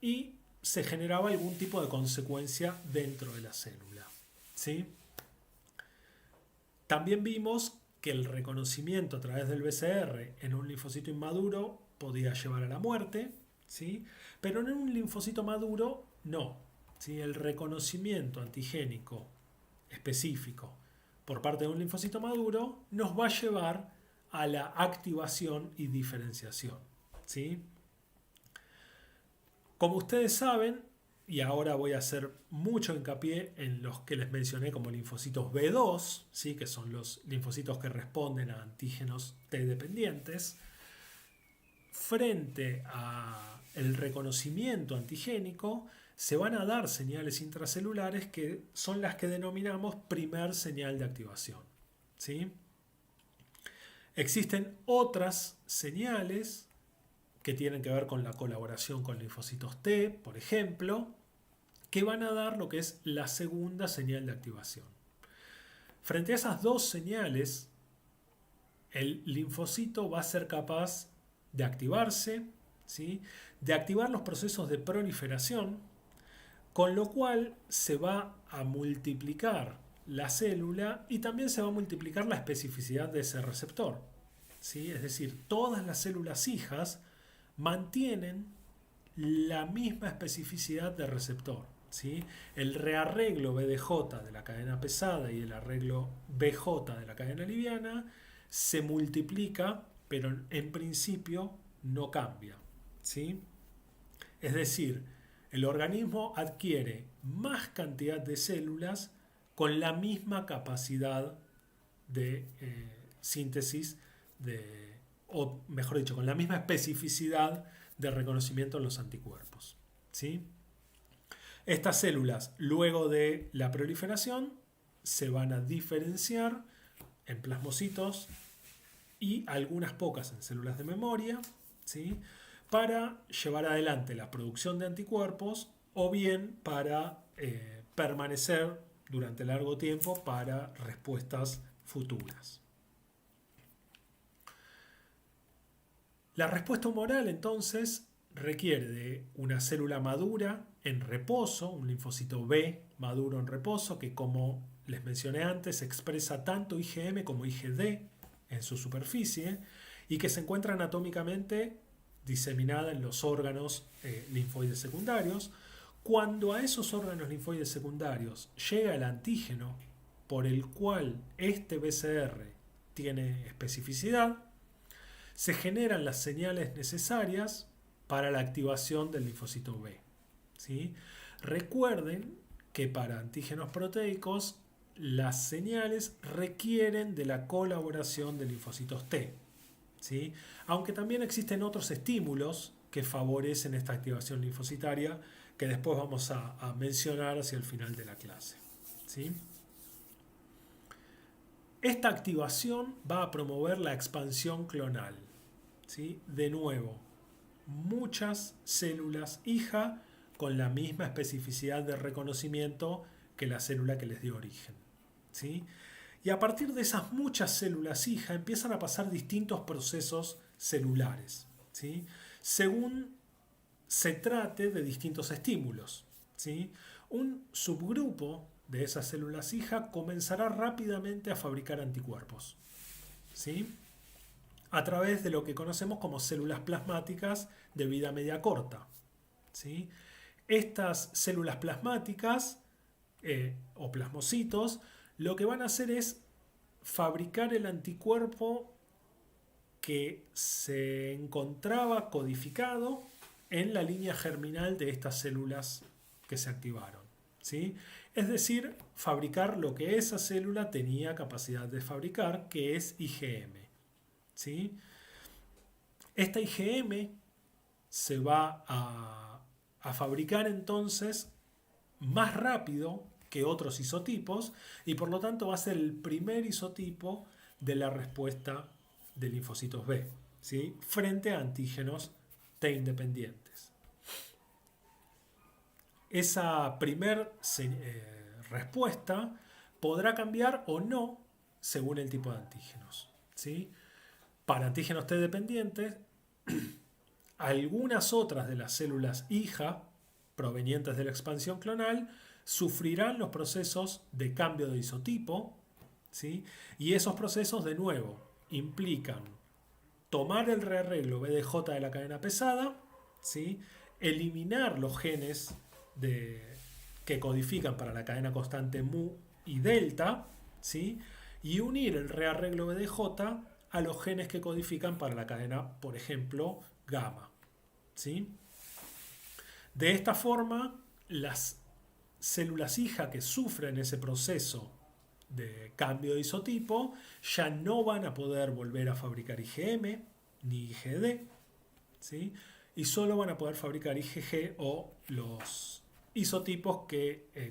y se generaba algún tipo de consecuencia dentro de la célula, ¿sí? También vimos que el reconocimiento a través del BCR en un linfocito inmaduro podía llevar a la muerte, ¿sí? Pero en un linfocito maduro no, ¿sí? El reconocimiento antigénico específico por parte de un linfocito maduro nos va a llevar a la activación y diferenciación, ¿sí? Como ustedes saben, y ahora voy a hacer mucho hincapié en los que les mencioné como linfocitos B2, ¿sí? Que son los linfocitos que responden a antígenos T dependientes, frente al reconocimiento antigénico, se van a dar señales intracelulares que son las que denominamos primer señal de activación, ¿sí? Existen otras señales que tienen que ver con la colaboración con linfocitos T, por ejemplo, que van a dar lo que es la segunda señal de activación. Frente a esas dos señales, el linfocito va a ser capaz de activarse, ¿sí? De activar los procesos de proliferación, con lo cual se va a multiplicar la célula y también se va a multiplicar la especificidad de ese receptor, ¿sí? Es decir, todas las células hijas mantienen la misma especificidad de receptor, ¿sí? El rearreglo BDJ de la cadena pesada y el arreglo BJ de la cadena liviana se multiplica, pero en principio no cambia, ¿sí? Es decir, el organismo adquiere más cantidad de células con la misma capacidad de síntesis, o mejor dicho, con la misma especificidad de reconocimiento en los anticuerpos, ¿sí? Estas células, luego de la proliferación, se van a diferenciar en plasmocitos y algunas pocas en células de memoria, ¿sí? Para llevar adelante la producción de anticuerpos o bien para permanecer durante largo tiempo para respuestas futuras. La respuesta humoral entonces requiere de una célula madura en reposo, un linfocito B maduro en reposo, que como les mencioné antes expresa tanto IgM como IgD en su superficie y que se encuentra anatómicamente diseminada en los órganos linfoides secundarios. Cuando a esos órganos linfoides secundarios llega el antígeno por el cual este BCR tiene especificidad, se generan las señales necesarias para la activación del linfocito B. ¿Sí? Recuerden que para antígenos proteicos las señales requieren de la colaboración de linfocitos T. ¿Sí? Aunque también existen otros estímulos que favorecen esta activación linfocitaria que después vamos a mencionar hacia el final de la clase. ¿Sí? Esta activación va a promover la expansión clonal. ¿Sí? De nuevo, muchas células hija con la misma especificidad de reconocimiento que la célula que les dio origen. ¿Sí? Y a partir de esas muchas células hija empiezan a pasar distintos procesos celulares, ¿sí? Según se trate de distintos estímulos. ¿Sí? Un subgrupo de esas células hija comenzará rápidamente a fabricar anticuerpos, ¿sí? A través de lo que conocemos como células plasmáticas de vida media corta. ¿Sí? Estas células plasmáticas o plasmocitos lo que van a hacer es fabricar el anticuerpo que se encontraba codificado en la línea germinal de estas células que se activaron. ¿Sí? Es decir, fabricar lo que esa célula tenía capacidad de fabricar, que es IgM. ¿Sí? Esta IgM se va a fabricar entonces más rápido que otros isotipos y por lo tanto va a ser el primer isotipo de la respuesta de linfocitos B, ¿sí? Frente a antígenos T independientes. Esa primer respuesta podrá cambiar o no según el tipo de antígenos, ¿sí? Para antígenos T dependientes, algunas otras de las células hija provenientes de la expansión clonal sufrirán los procesos de cambio de isotipo, ¿sí? Y esos procesos de nuevo implican tomar el rearreglo BDJ de la cadena pesada, ¿sí? Eliminar los genes que codifican para la cadena constante mu y delta, ¿sí? Y unir el rearreglo BDJ a los genes que codifican para la cadena, por ejemplo, gamma. ¿Sí? De esta forma, las células hija que sufren ese proceso de cambio de isotipo ya no van a poder volver a fabricar IgM ni IgD, ¿sí? Y solo van a poder fabricar IgG o los isotipos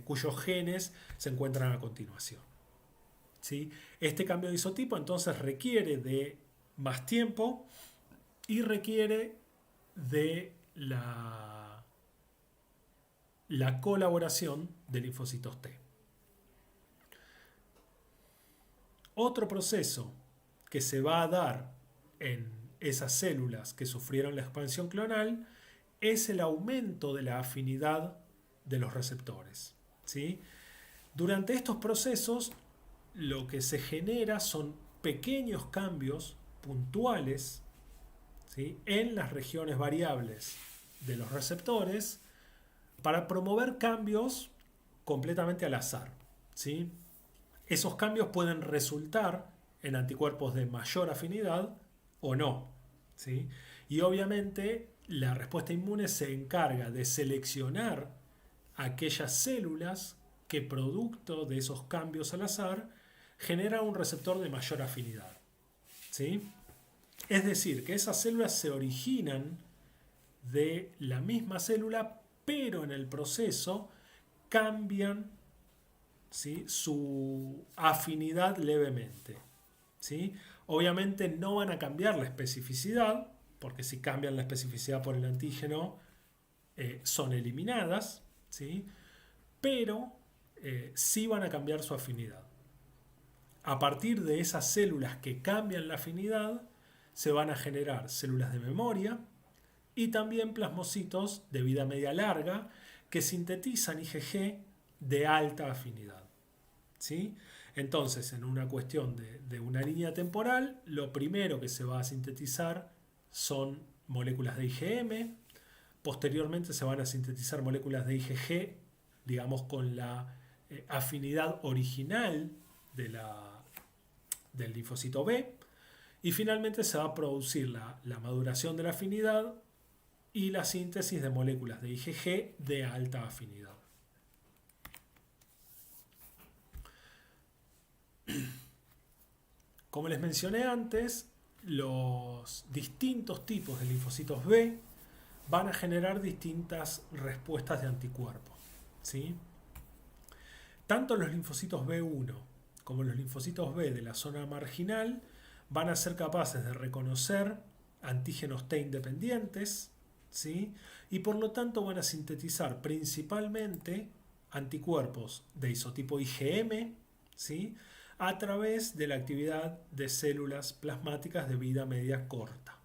cuyos genes se encuentran a continuación. ¿Sí? Este cambio de isotipo entonces requiere de más tiempo y requiere de la colaboración de linfocitos T. Otro proceso que se va a dar en esas células que sufrieron la expansión clonal es el aumento de la afinidad de los receptores. ¿Sí? Durante estos procesos lo que se genera son pequeños cambios puntuales, ¿sí? En las regiones variables de los receptores para promover cambios completamente al azar. ¿Sí? Esos cambios pueden resultar en anticuerpos de mayor afinidad o no. ¿Sí? Y obviamente la respuesta inmune se encarga de seleccionar aquellas células que producto de esos cambios al azar genera un receptor de mayor afinidad. ¿Sí? Es decir, que esas células se originan de la misma célula, pero en el proceso cambian, ¿sí?, su afinidad levemente. ¿Sí? Obviamente no van a cambiar la especificidad, porque si cambian la especificidad por el antígeno, son eliminadas, ¿sí? Pero sí van a cambiar su afinidad. A partir de esas células que cambian la afinidad, se van a generar células de memoria y también plasmocitos de vida media larga que sintetizan IgG de alta afinidad. ¿Sí? Entonces, en una cuestión de una línea temporal, lo primero que se va a sintetizar son moléculas de IgM, posteriormente se van a sintetizar moléculas de IgG, digamos, con la afinidad original del linfocito B, y finalmente se va a producir la maduración de la afinidad y la síntesis de moléculas de IgG de alta afinidad. Como les mencioné antes, los distintos tipos de linfocitos B van a generar distintas respuestas de anticuerpos, ¿sí? Tanto los linfocitos B1 como los linfocitos B de la zona marginal van a ser capaces de reconocer antígenos T independientes, ¿sí? Y por lo tanto van a sintetizar principalmente anticuerpos de isotipo IgM, ¿sí? A través de la actividad de células plasmáticas de vida media corta,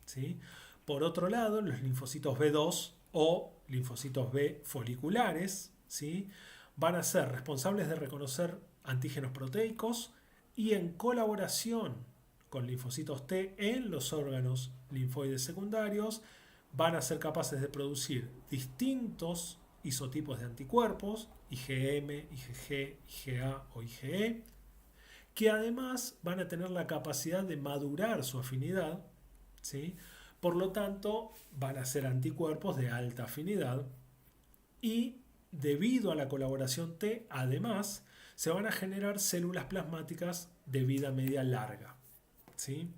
¿sí? Por otro lado, los linfocitos B2 o linfocitos B foliculares, ¿sí? Van a ser responsables de reconocer antígenos proteicos y en colaboración con linfocitos T en los órganos linfoides secundarios van a ser capaces de producir distintos isotipos de anticuerpos, IgM, IgG, IgA o IgE, que además van a tener la capacidad de madurar su afinidad, ¿sí? Por lo tanto, van a ser anticuerpos de alta afinidad y debido a la colaboración T, además, se van a generar células plasmáticas de vida media larga, ¿sí?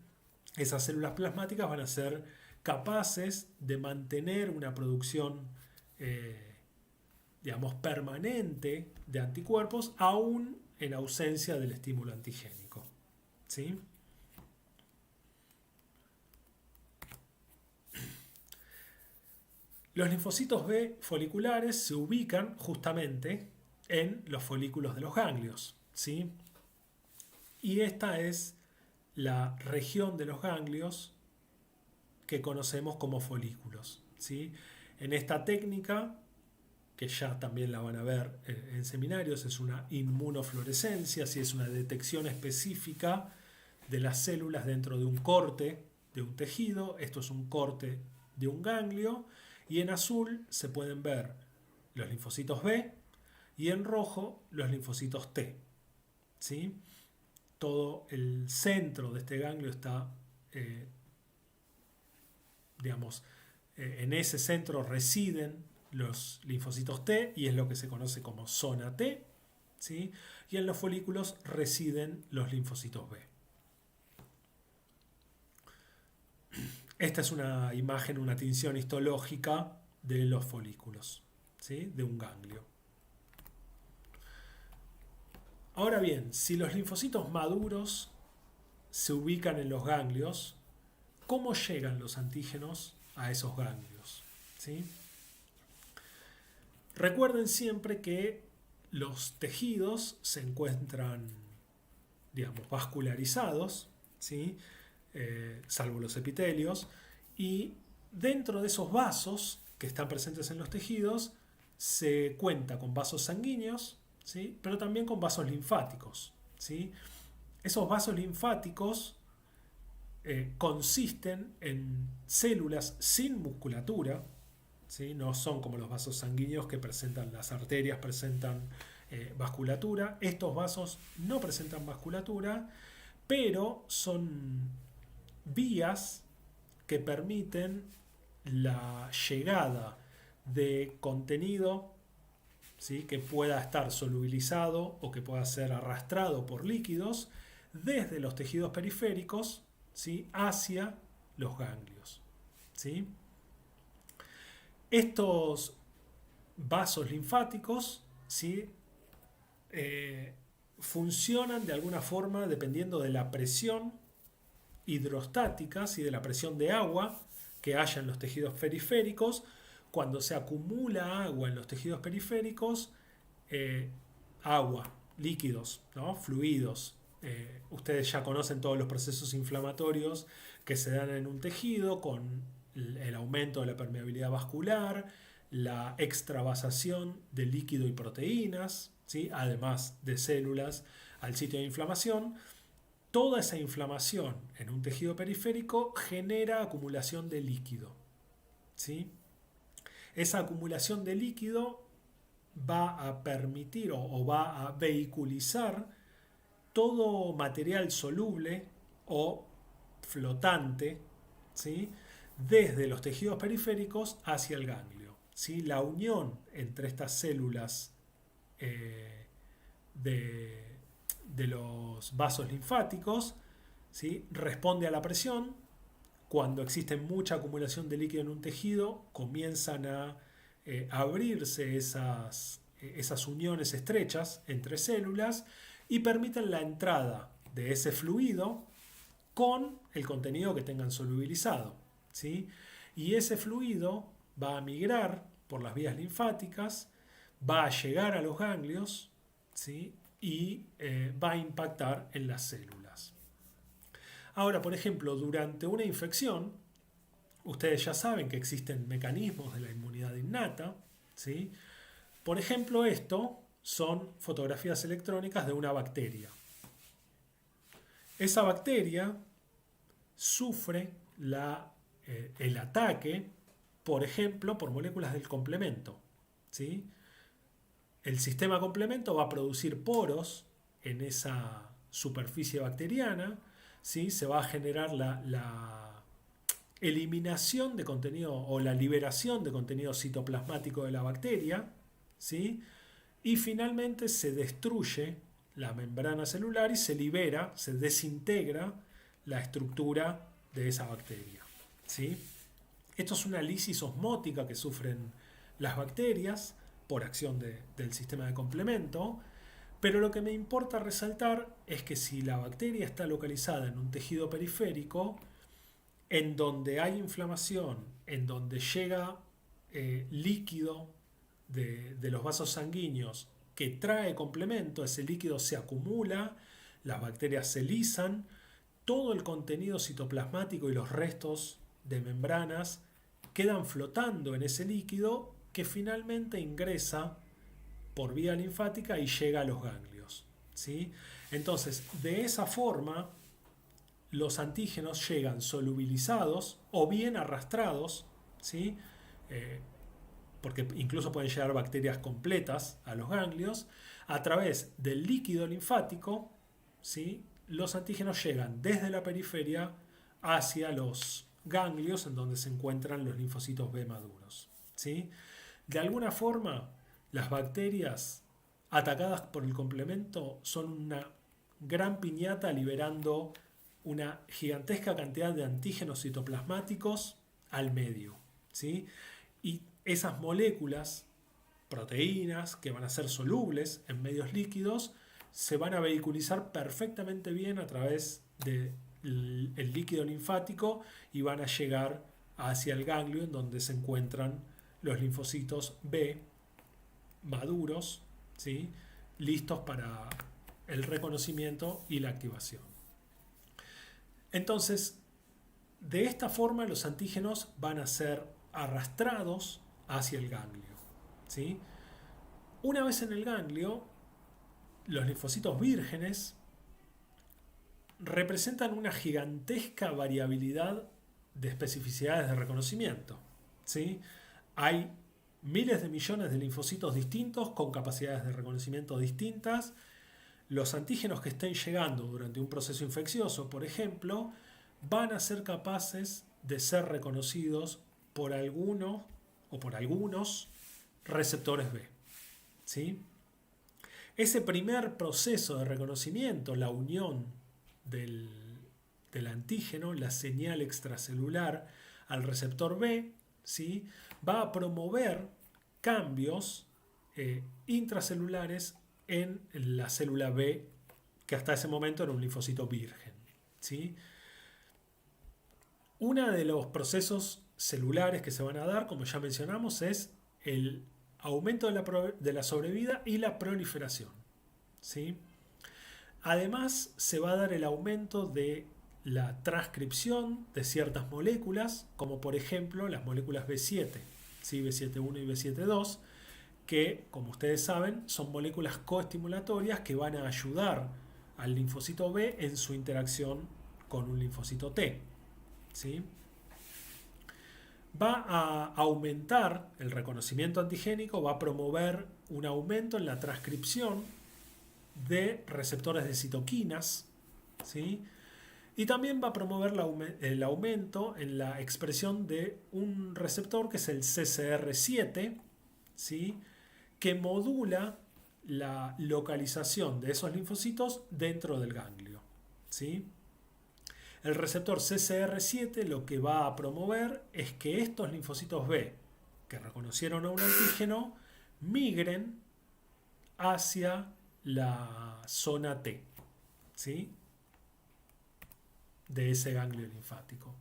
Esas células plasmáticas van a ser capaces de mantener una producción digamos, permanente de anticuerpos aún en ausencia del estímulo antigénico, ¿sí? Los linfocitos B foliculares se ubican justamente en los folículos de los ganglios, ¿sí? Y esta es la región de los ganglios que conocemos como folículos, ¿sí? En esta técnica, que ya también la van a ver en seminarios, es una inmunofluorescencia, ¿sí? Es una detección específica de las células dentro de un corte de un tejido. Esto es un corte de un ganglio, y en azul se pueden ver los linfocitos B y en rojo los linfocitos T, ¿sí? Todo el centro de este ganglio está, digamos, en ese centro residen los linfocitos T y es lo que se conoce como zona T, ¿sí? Y en los folículos residen los linfocitos B. Esta es una imagen, una tinción histológica de los folículos, ¿sí? De un ganglio. Ahora bien, si los linfocitos maduros se ubican en los ganglios, ¿cómo llegan los antígenos a esos ganglios? ¿Sí? Recuerden siempre que los tejidos se encuentran, digamos, vascularizados, ¿sí? Salvo los epitelios, y dentro de esos vasos que están presentes en los tejidos se cuenta con vasos sanguíneos, ¿sí? Pero también con vasos linfáticos, ¿sí? Esos vasos linfáticos consisten en células sin musculatura, ¿sí? No son como los vasos sanguíneos que presentan, las arterias presentan vasculatura. Estos vasos no presentan vasculatura, pero son vías que permiten la llegada de contenido, ¿sí? Que pueda estar solubilizado o que pueda ser arrastrado por líquidos desde los tejidos periféricos, ¿sí? Hacia los ganglios, ¿sí? Estos vasos linfáticos, ¿sí? Funcionan de alguna forma dependiendo de la presión hidrostáticas y de la presión de agua que haya en los tejidos periféricos. Cuando se acumula agua en los tejidos periféricos, eh, agua, líquidos, ¿no? Fluidos. Ustedes ya conocen todos los procesos inflamatorios que se dan en un tejido con el aumento de la permeabilidad vascular, la extravasación de líquido y proteínas, ¿sí? Además de células al sitio de inflamación. Toda esa inflamación en un tejido periférico genera acumulación de líquido, ¿sí? Esa acumulación de líquido va a permitir o va a vehiculizar todo material soluble o flotante, ¿sí? Desde los tejidos periféricos hacia el ganglio, ¿sí? La unión entre estas células eh, de, de los vasos linfáticos, ¿sí? Responde a la presión. Cuando existe mucha acumulación de líquido en un tejido, comienzan a abrirse esas uniones estrechas entre células y permiten la entrada de ese fluido con el contenido que tengan solubilizado, ¿sí? Y ese fluido va a migrar por las vías linfáticas, va a llegar a los ganglios, ¿sí? Y va a impactar en las células. Ahora, por ejemplo, durante una infección, ustedes ya saben que existen mecanismos de la inmunidad innata, ¿sí? Por ejemplo, esto son fotografías electrónicas de una bacteria. Esa bacteria sufre el ataque, por ejemplo, por moléculas del complemento, ¿sí? El sistema complemento va a producir poros en esa superficie bacteriana, ¿sí? Se va a generar la eliminación de contenido o la liberación de contenido citoplasmático de la bacteria, ¿sí? Y finalmente se destruye la membrana celular y se libera, se desintegra la estructura de esa bacteria, ¿sí? Esto es una lisis osmótica que sufren las bacterias por acción del sistema de complemento, pero lo que me importa resaltar es que si la bacteria está localizada en un tejido periférico, en donde hay inflamación, en donde llega líquido de los vasos sanguíneos que trae complemento, ese líquido se acumula, las bacterias se lisan, todo el contenido citoplasmático y los restos de membranas quedan flotando en ese líquido que finalmente ingresa por vía linfática y llega a los ganglios, ¿sí? Entonces, de esa forma, los antígenos llegan solubilizados o bien arrastrados, ¿sí? Porque incluso pueden llegar bacterias completas a los ganglios, a través del líquido linfático, ¿sí? Los antígenos llegan desde la periferia hacia los ganglios en donde se encuentran los linfocitos B maduros, ¿sí? De alguna forma, las bacterias atacadas por el complemento son una gran piñata liberando una gigantesca cantidad de antígenos citoplasmáticos al medio, ¿sí? Y esas moléculas, proteínas que van a ser solubles en medios líquidos, se van a vehiculizar perfectamente bien a través del líquido linfático y van a llegar hacia el ganglio en donde se encuentran los linfocitos B maduros, ¿sí? Listos para el reconocimiento y la activación. Entonces, de esta forma los antígenos van a ser arrastrados hacia el ganglio, ¿sí? Una vez en el ganglio, los linfocitos vírgenes representan una gigantesca variabilidad de especificidades de reconocimiento, ¿sí? Hay miles de millones de linfocitos distintos con capacidades de reconocimiento distintas. Los antígenos que estén llegando durante un proceso infeccioso, por ejemplo, van a ser capaces de ser reconocidos por alguno o por algunos receptores B, ¿sí? Ese primer proceso de reconocimiento, la unión del antígeno, la señal extracelular al receptor B, ¿sí? Va a promover cambios intracelulares en la célula B, que hasta ese momento era un linfocito virgen, ¿sí? Uno de los procesos celulares que se van a dar, como ya mencionamos, es el aumento de la sobrevida y la proliferación. ¿Sí? Además, se va a dar el aumento de la transcripción de ciertas moléculas, como por ejemplo las moléculas B7, ¿sí? B7.1 y B7.2, que, como ustedes saben, son moléculas coestimulatorias que van a ayudar al linfocito B en su interacción con un linfocito T. ¿Sí? Va a aumentar el reconocimiento antigénico, va a promover un aumento en la transcripción de receptores de citoquinas, ¿sí? Y también va a promover el aumento en la expresión de un receptor que es el CCR7, ¿sí? Que modula la localización de esos linfocitos dentro del ganglio, ¿sí? El receptor CCR7 lo que va a promover es que estos linfocitos B que reconocieron a un antígeno migren hacia la zona T, ¿sí? De ese ganglio linfático.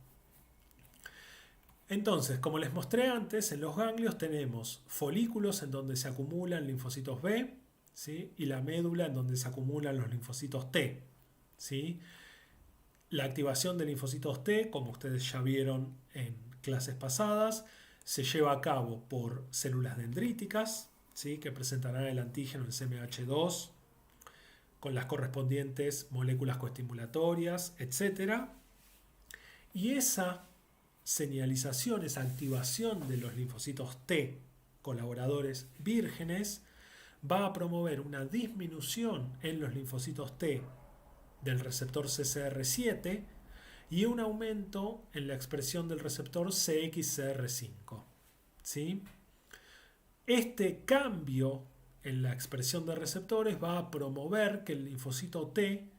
Entonces, como les mostré antes, en los ganglios tenemos folículos en donde se acumulan linfocitos B, ¿sí? Y la médula en donde se acumulan los linfocitos T, ¿sí? La activación de linfocitos T, como ustedes ya vieron en clases pasadas, se lleva a cabo por células dendríticas, ¿sí? Que presentarán el antígeno en CMH2 con las correspondientes moléculas coestimulatorias, etc. Y esa señalización, esa activación de los linfocitos T colaboradores vírgenes va a promover una disminución en los linfocitos T del receptor CCR7 y un aumento en la expresión del receptor CXCR5. ¿Sí? Este cambio en la expresión de receptores va a promover que el linfocito T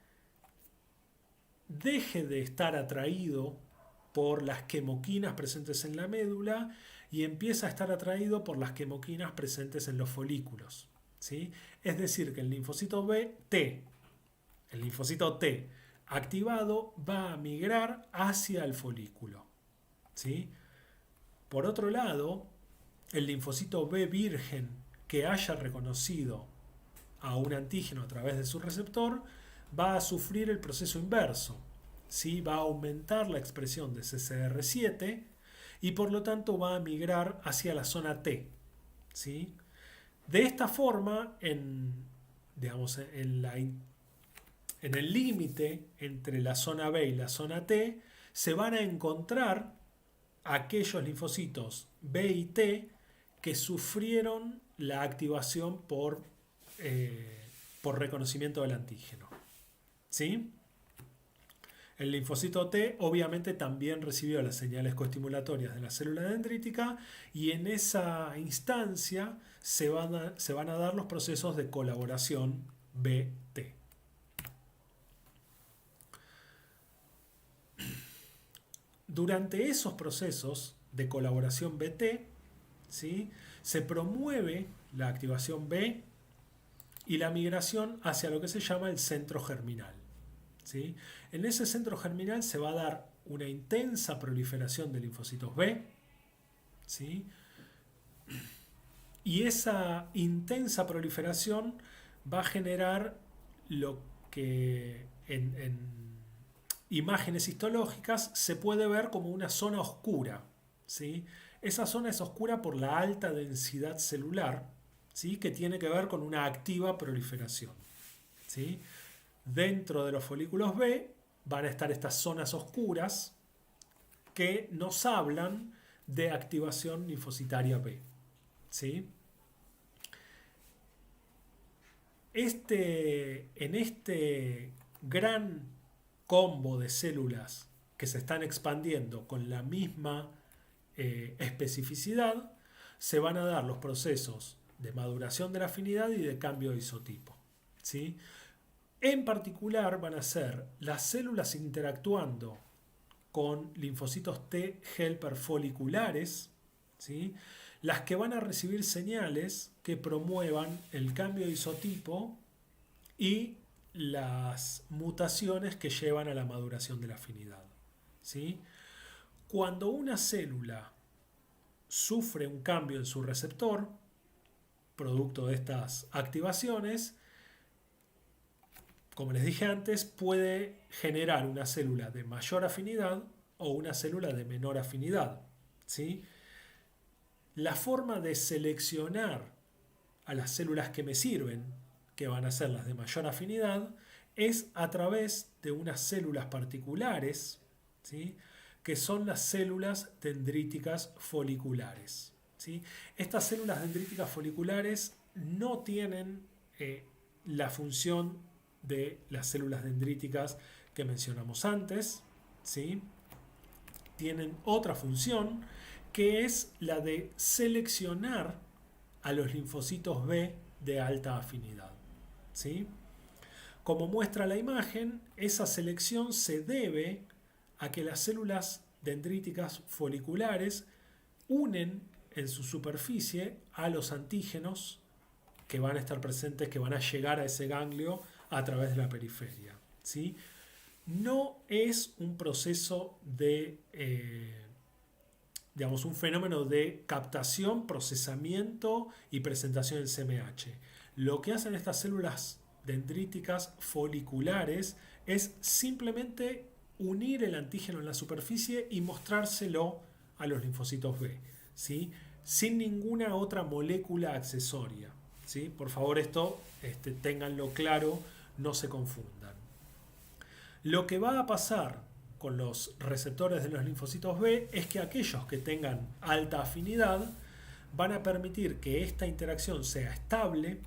deje de estar atraído por las quemoquinas presentes en la médula y empieza a estar atraído por las quemoquinas presentes en los folículos. ¿Sí? Es decir, que el linfocito el linfocito T activado va a migrar hacia el folículo. ¿Sí? Por otro lado, el linfocito B virgen que haya reconocido a un antígeno a través de su receptor va a sufrir el proceso inverso. ¿Sí? Va a aumentar la expresión de CCR7 y por lo tanto va a migrar hacia la zona T. ¿Sí? De esta forma, digamos, en el límite entre la zona B y la zona T, se van a encontrar aquellos linfocitos B y T que sufrieron la activación por reconocimiento del antígeno. ¿Sí? El linfocito T obviamente también recibió las señales coestimulatorias de la célula dendrítica y en esa instancia se van a dar los procesos de colaboración BT. Durante esos procesos de colaboración BT, ¿sí? Se promueve la activación B y la migración hacia lo que se llama el centro germinal. ¿Sí? En ese centro germinal se va a dar una intensa proliferación de linfocitos B, ¿sí? Y esa intensa proliferación va a generar lo que en imágenes histológicas se puede ver como una zona oscura. ¿Sí? Esa zona es oscura por la alta densidad celular, ¿sí? Que tiene que ver con una activa proliferación. ¿Sí? Dentro de los folículos B van a estar estas zonas oscuras que nos hablan de activación linfocitaria B. ¿Sí? En este gran combo de células que se están expandiendo con la misma especificidad, se van a dar los procesos de maduración de la afinidad y de cambio de isotipo. ¿Sí? En particular van a ser las células interactuando con linfocitos T helper foliculares, ¿sí? Las que van a recibir señales que promuevan el cambio de isotipo y las mutaciones que llevan a la maduración de la afinidad. ¿Sí? Cuando una célula sufre un cambio en su receptor, producto de estas activaciones, como les dije antes, puede generar una célula de mayor afinidad o una célula de menor afinidad, ¿sí? La forma de seleccionar a las células que me sirven, que van a ser las de mayor afinidad, es a través de unas células particulares, ¿sí? Que son las células dendríticas foliculares, ¿sí? Estas células dendríticas foliculares no tienen la función de las células dendríticas que mencionamos antes, ¿sí? Tienen otra función que es la de seleccionar a los linfocitos B de alta afinidad, ¿sí? Como muestra la imagen, esa selección se debe a que las células dendríticas foliculares unen en su superficie a los antígenos que van a estar presentes, que van a llegar a ese ganglio a través de la periferia, ¿sí? No es un proceso de, digamos, un fenómeno de captación, procesamiento y presentación del CMH. Lo que hacen estas células dendríticas foliculares es simplemente unir el antígeno en la superficie y mostrárselo a los linfocitos B, ¿sí? Sin ninguna otra molécula accesoria, ¿sí? Por favor, esto ténganlo claro, no se confundan. Lo que va a pasar con los receptores de los linfocitos B es que aquellos que tengan alta afinidad van a permitir que esta interacción sea estable,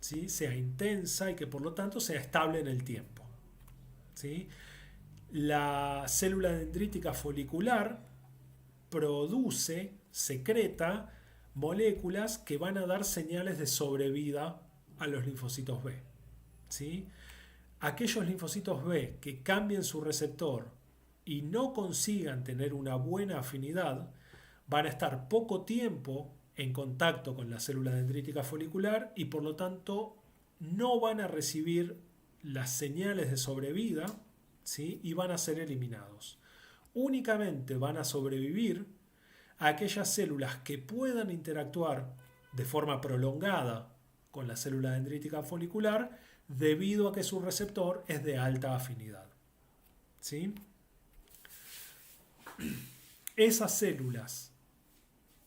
¿sí? Sea intensa y que por lo tanto sea estable en el tiempo, ¿sí? La célula dendrítica folicular produce, secreta moléculas que van a dar señales de sobrevida a los linfocitos B, ¿sí? Aquellos linfocitos B que cambien su receptor y no consigan tener una buena afinidad van a estar poco tiempo en contacto con la célula dendrítica folicular y por lo tanto no van a recibir las señales de sobrevida, ¿sí? Y van a ser eliminados. Únicamente van a sobrevivir a aquellas células que puedan interactuar de forma prolongada con la célula dendrítica folicular debido a que su receptor es de alta afinidad, ¿sí? Esas células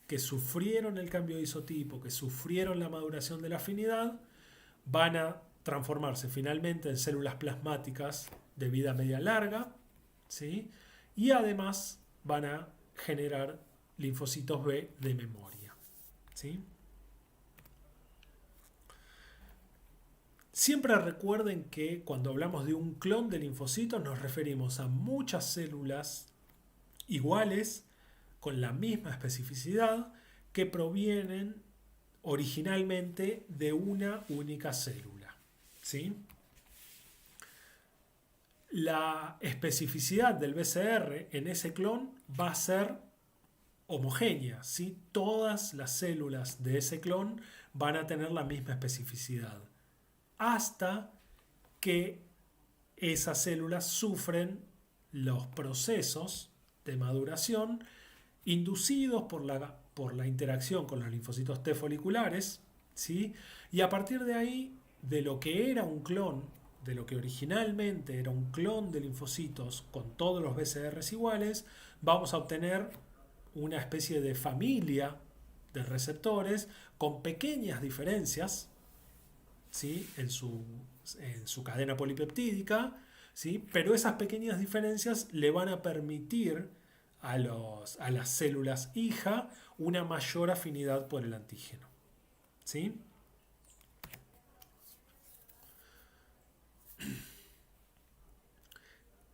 que sufrieron el cambio de isotipo, que sufrieron la maduración de la afinidad, van a transformarse finalmente en células plasmáticas de vida media larga, ¿sí? Y además van a generar linfocitos B de memoria, ¿sí? Siempre recuerden que cuando hablamos de un clon de linfocitos nos referimos a muchas células iguales, con la misma especificidad, que provienen originalmente de una única célula, ¿sí? La especificidad del BCR en ese clon va a ser homogénea, ¿sí? Todas las células de ese clon van a tener la misma especificidad, hasta que esas células sufren los procesos de maduración inducidos por la interacción con los linfocitos T foliculares, ¿sí? Y a partir de ahí, de lo que era un clon, de lo que originalmente era un clon de linfocitos con todos los BCRs iguales, vamos a obtener una especie de familia de receptores con pequeñas diferencias, ¿sí? en su cadena polipeptídica, ¿sí? Pero esas pequeñas diferencias le van a permitir a las células hija una mayor afinidad por el antígeno, ¿sí?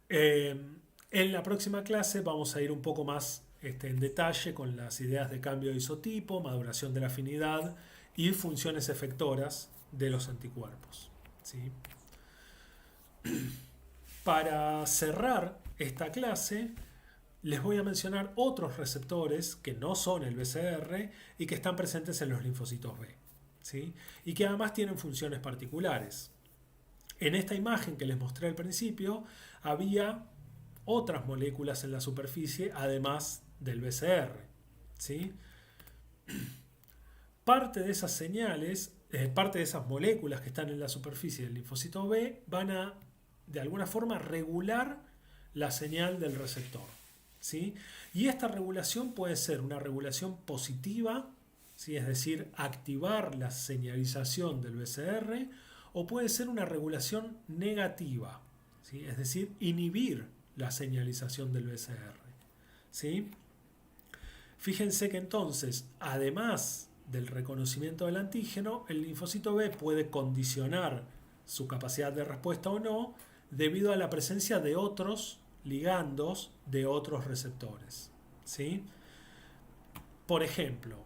En la próxima clase vamos a ir un poco más en detalle con las ideas de cambio de isotipo, maduración de la afinidad y funciones efectoras de los anticuerpos, ¿sí? Para cerrar esta clase, les voy a mencionar otros receptores que no son el BCR y que están presentes en los linfocitos B, ¿sí? Y que además tienen funciones particulares. En esta imagen que les mostré al principio, había otras moléculas en la superficie además del BCR, ¿sí? parte de esas señales, parte de esas moléculas que están en la superficie del linfocito B van a, de alguna forma, regular la señal del receptor, ¿sí? Y esta regulación puede ser una regulación positiva, ¿sí? Es decir, activar la señalización del BCR, o puede ser una regulación negativa, ¿sí? Es decir, inhibir la señalización del BCR, ¿sí? Fíjense que entonces, además del reconocimiento del antígeno, el linfocito B puede condicionar su capacidad de respuesta o no debido a la presencia de otros ligandos de otros receptores, ¿sí? Por ejemplo,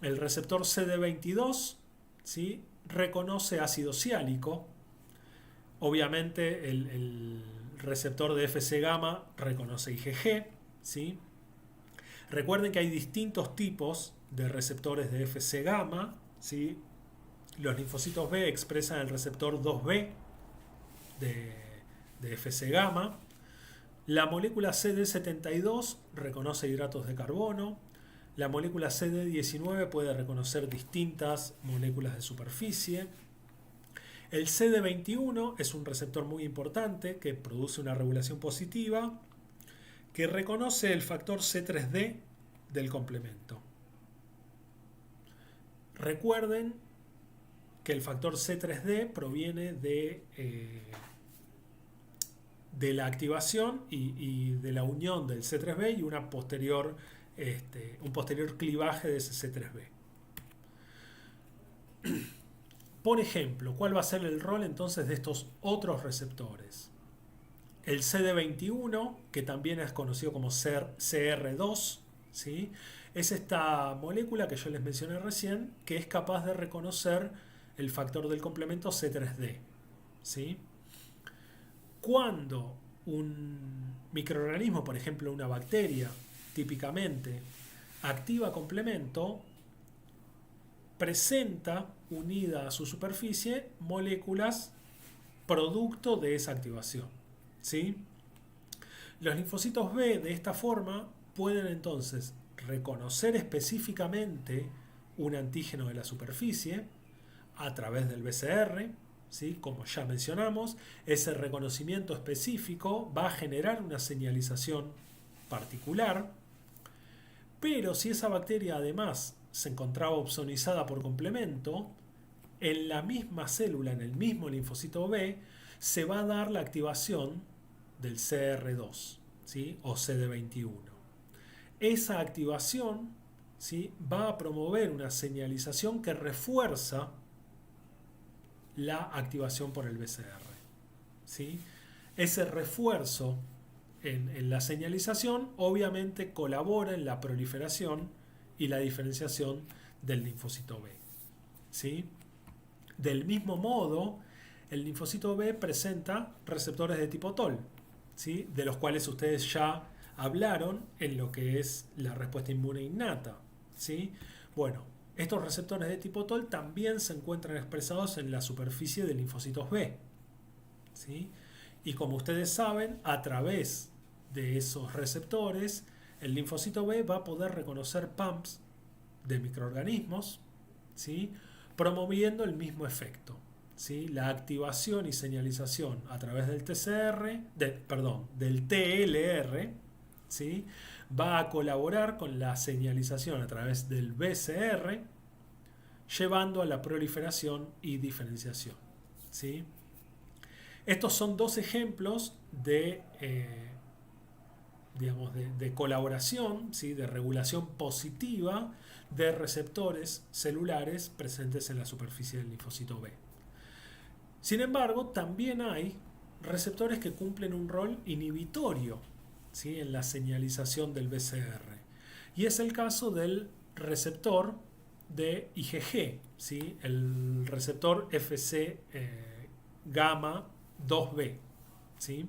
el receptor CD22, ¿sí?, reconoce ácido ciálico. Obviamente el receptor de Fc gamma reconoce IgG, ¿sí? Recuerden que hay distintos tipos de receptores de Fc gamma, ¿sí? Los linfocitos B expresan el receptor 2B de Fc gamma. La molécula CD72 reconoce hidratos de carbono. La molécula CD19 puede reconocer distintas moléculas de superficie. El CD21 es un receptor muy importante que produce una regulación positiva que reconoce el factor C3D del complemento. Recuerden que el factor C3D proviene de la activación y de la unión del C3B y un posterior clivaje de ese C3B. Por ejemplo, ¿cuál va a ser el rol entonces de estos otros receptores? El CD21, que también es conocido como CR2, ¿sí?, es esta molécula que yo les mencioné recién, que es capaz de reconocer el factor del complemento C3D, ¿sí? Cuando un microorganismo, por ejemplo una bacteria, típicamente activa complemento, presenta unida a su superficie moléculas producto de esa activación, ¿sí? Los linfocitos B de esta forma pueden entonces reconocer específicamente un antígeno de la superficie a través del BCR, ¿sí? Como ya mencionamos, ese reconocimiento específico va a generar una señalización particular, pero si esa bacteria además se encontraba opsonizada por complemento, en la misma célula, en el mismo linfocito B, se va a dar la activación del CR2, ¿sí?, o CD21. Esa activación, ¿sí?, va a promover una señalización que refuerza la activación por el BCR, ¿sí? Ese refuerzo en la señalización obviamente colabora en la proliferación y la diferenciación del linfocito B, ¿sí? Del mismo modo, el linfocito B presenta receptores de tipo TOL, ¿sí?, de los cuales ustedes ya hablaron en lo que es la respuesta inmune innata, ¿sí? Bueno, estos receptores de tipo TOL también se encuentran expresados en la superficie de linfocitos B, ¿sí? Y como ustedes saben, a través de esos receptores, el linfocito B va a poder reconocer pumps de microorganismos, ¿sí?, promoviendo el mismo efecto, ¿sí? La activación y señalización a través del del TLR, ¿sí?, va a colaborar con la señalización a través del BCR, llevando a la proliferación y diferenciación, ¿sí? Estos son dos ejemplos de colaboración, ¿sí?, de regulación positiva de receptores celulares presentes en la superficie del linfocito B. Sin embargo, también hay receptores que cumplen un rol inhibitorio, ¿sí?, en la señalización del BCR. Y es el caso del receptor de IgG, ¿sí?, el receptor Fc gamma 2B, ¿sí?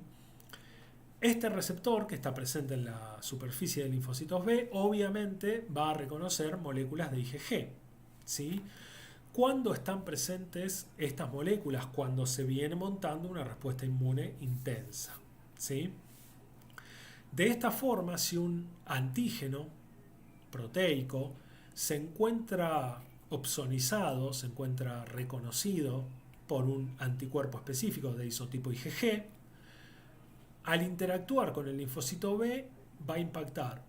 Este receptor, que está presente en la superficie de linfocitos B, obviamente va a reconocer moléculas de IgG, ¿sí? ¿Cuándo están presentes estas moléculas? Cuando se viene montando una respuesta inmune intensa, ¿sí? De esta forma, si un antígeno proteico se encuentra opsonizado, se encuentra reconocido por un anticuerpo específico de isotipo IgG. Al interactuar con el linfocito B, va a impactar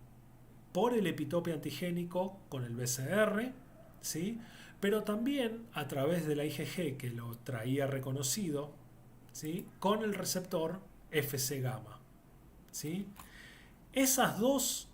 por el epitopio antigénico con el BCR, ¿sí? Pero también a través de la IgG que lo traía reconocido, ¿sí? Con el receptor Fc gamma, ¿sí? Esas dos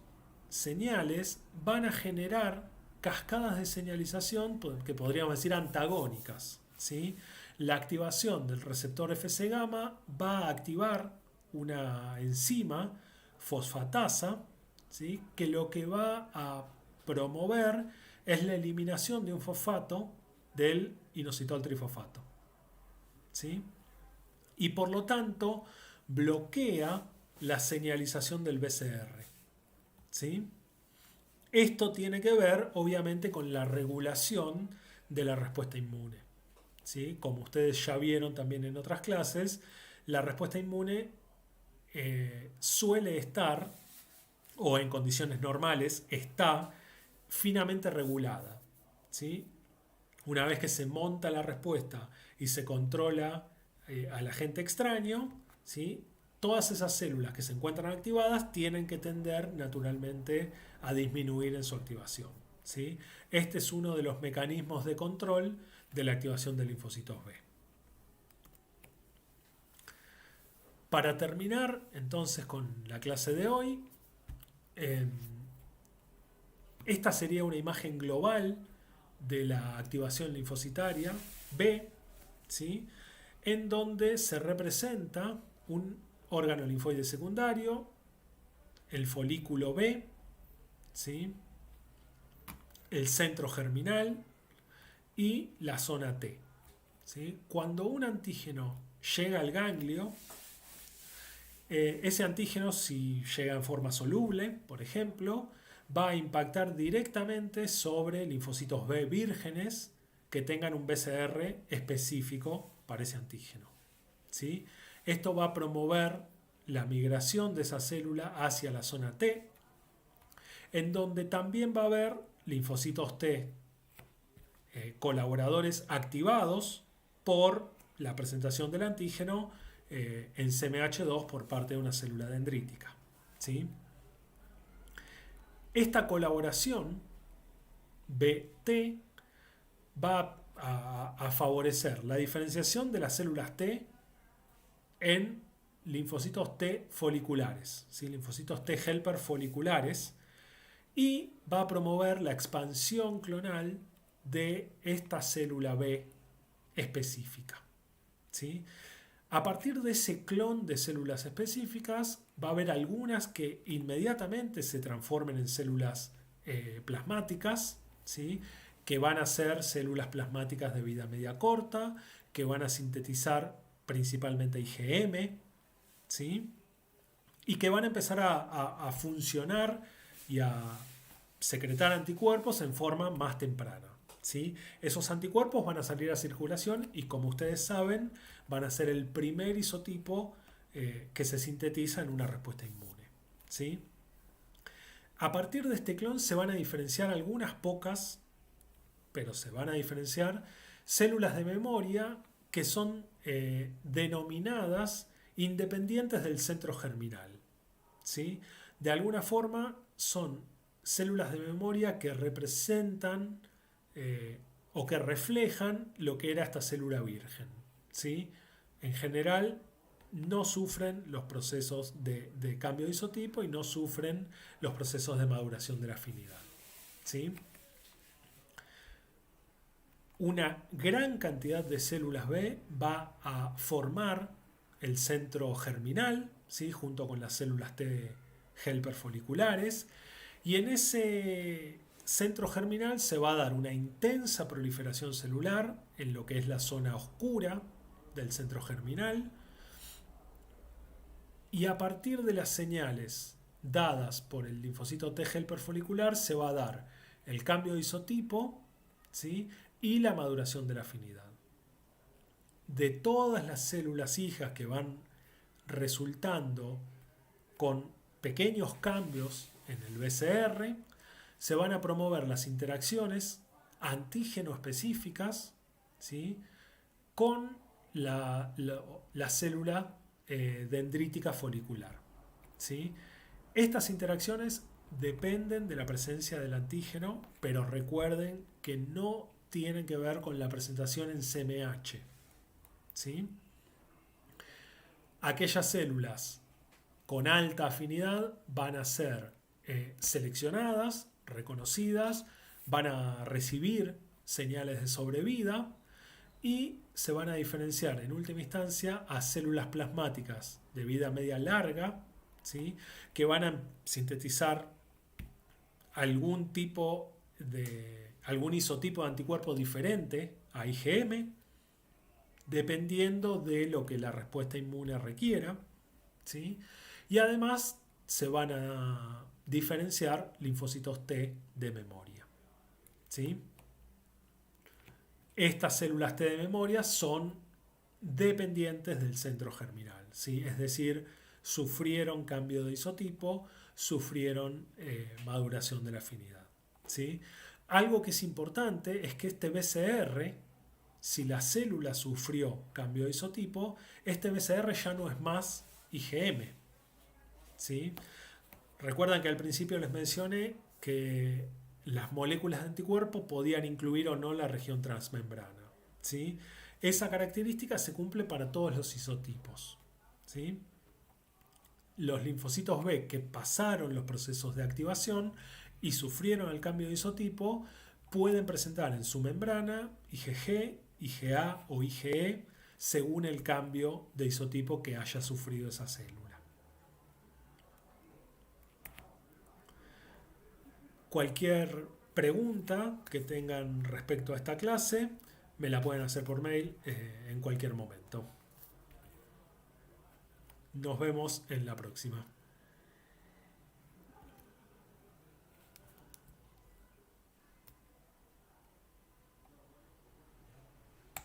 señales van a generar cascadas de señalización que podríamos decir antagónicas, ¿sí? La activación del receptor Fc gamma va a activar una enzima fosfatasa, ¿sí? Que lo que va a promover es la eliminación de un fosfato del inositol trifosfato, ¿sí? Y por lo tanto bloquea la señalización del BCR, ¿sí? Esto tiene que ver obviamente con la regulación de la respuesta inmune, ¿sí? Como ustedes ya vieron también en otras clases, la respuesta inmune suele estar, o en condiciones normales, está finamente regulada, ¿sí? Una vez que se monta la respuesta y se controla al agente extraño, ¿sí? Todas esas células que se encuentran activadas tienen que tender naturalmente a disminuir en su activación, ¿sí? Este es uno de los mecanismos de control de la activación de linfocitos B. Para terminar entonces con la clase de hoy, esta sería una imagen global de la activación linfocitaria B, ¿sí? En donde se representa un órgano linfoide secundario, el folículo B, ¿sí? El centro germinal y la zona T, ¿sí? Cuando un antígeno llega al ganglio, ese antígeno, si llega en forma soluble, por ejemplo, va a impactar directamente sobre linfocitos B vírgenes que tengan un BCR específico para ese antígeno, ¿sí? Esto va a promover la migración de esa célula hacia la zona T, en donde también va a haber linfocitos T colaboradores activados por la presentación del antígeno en CMH2 por parte de una célula dendrítica, ¿sí? Esta colaboración BT va a favorecer la diferenciación de las células T en linfocitos T foliculares, ¿sí? Linfocitos T helper foliculares, y va a promover la expansión clonal de esta célula B específica, ¿sí? A partir de ese clon de células específicas va a haber algunas que inmediatamente se transformen en células plasmáticas, ¿sí? Que van a ser células plasmáticas de vida media corta, que van a sintetizar principalmente IgM, ¿sí? Y que van a empezar a funcionar y a secretar anticuerpos en forma más temprana, ¿sí? Esos anticuerpos van a salir a circulación y, como ustedes saben, van a ser el primer isotipo que se sintetiza en una respuesta inmune, ¿sí? A partir de este clon se van a diferenciar algunas pocas, pero se van a diferenciar células de memoria que son denominadas independientes del centro germinal, ¿sí? De alguna forma son células de memoria que representan o que reflejan lo que era esta célula virgen, ¿sí? En general no sufren los procesos de cambio de isotipo y no sufren los procesos de maduración de la afinidad, ¿sí? Una gran cantidad de células B va a formar el centro germinal, ¿sí? Junto con las células T helper foliculares, y en ese centro germinal se va a dar una intensa proliferación celular en lo que es la zona oscura del centro germinal, y a partir de las señales dadas por el linfocito T helper folicular se va a dar el cambio de isotipo, ¿sí? Y la maduración de la afinidad. De todas las células hijas que van resultando con pequeños cambios en el BCR, se van a promover las interacciones antígeno específicas, ¿sí? Con la célula dendrítica folicular, ¿sí? Estas interacciones dependen de la presencia del antígeno, pero recuerden que no tienen que ver con la presentación en CMH, ¿sí? Aquellas células con alta afinidad van a ser seleccionadas, reconocidas, van a recibir señales de sobrevida y se van a diferenciar en última instancia a células plasmáticas de vida media larga, ¿sí? Que van a sintetizar algún isotipo de anticuerpo diferente a IgM, dependiendo de lo que la respuesta inmune requiera, ¿sí? Y además se van a diferenciar linfocitos T de memoria, ¿sí? Estas células T de memoria son dependientes del centro germinal, ¿sí? Es decir, sufrieron cambio de isotipo, sufrieron maduración de la afinidad, ¿sí? Algo que es importante es que este BCR, si la célula sufrió cambio de isotipo, este BCR ya no es más IgM, ¿sí? Recuerdan que al principio les mencioné que las moléculas de anticuerpo podían incluir o no la región transmembrana, ¿sí? Esa característica se cumple para todos los isotipos, ¿sí? Los linfocitos B que pasaron los procesos de activación y sufrieron el cambio de isotipo pueden presentar en su membrana IgG, IgA o IgE según el cambio de isotipo que haya sufrido esa célula. Cualquier pregunta que tengan respecto a esta clase me la pueden hacer por mail en cualquier momento. Nos vemos en la próxima.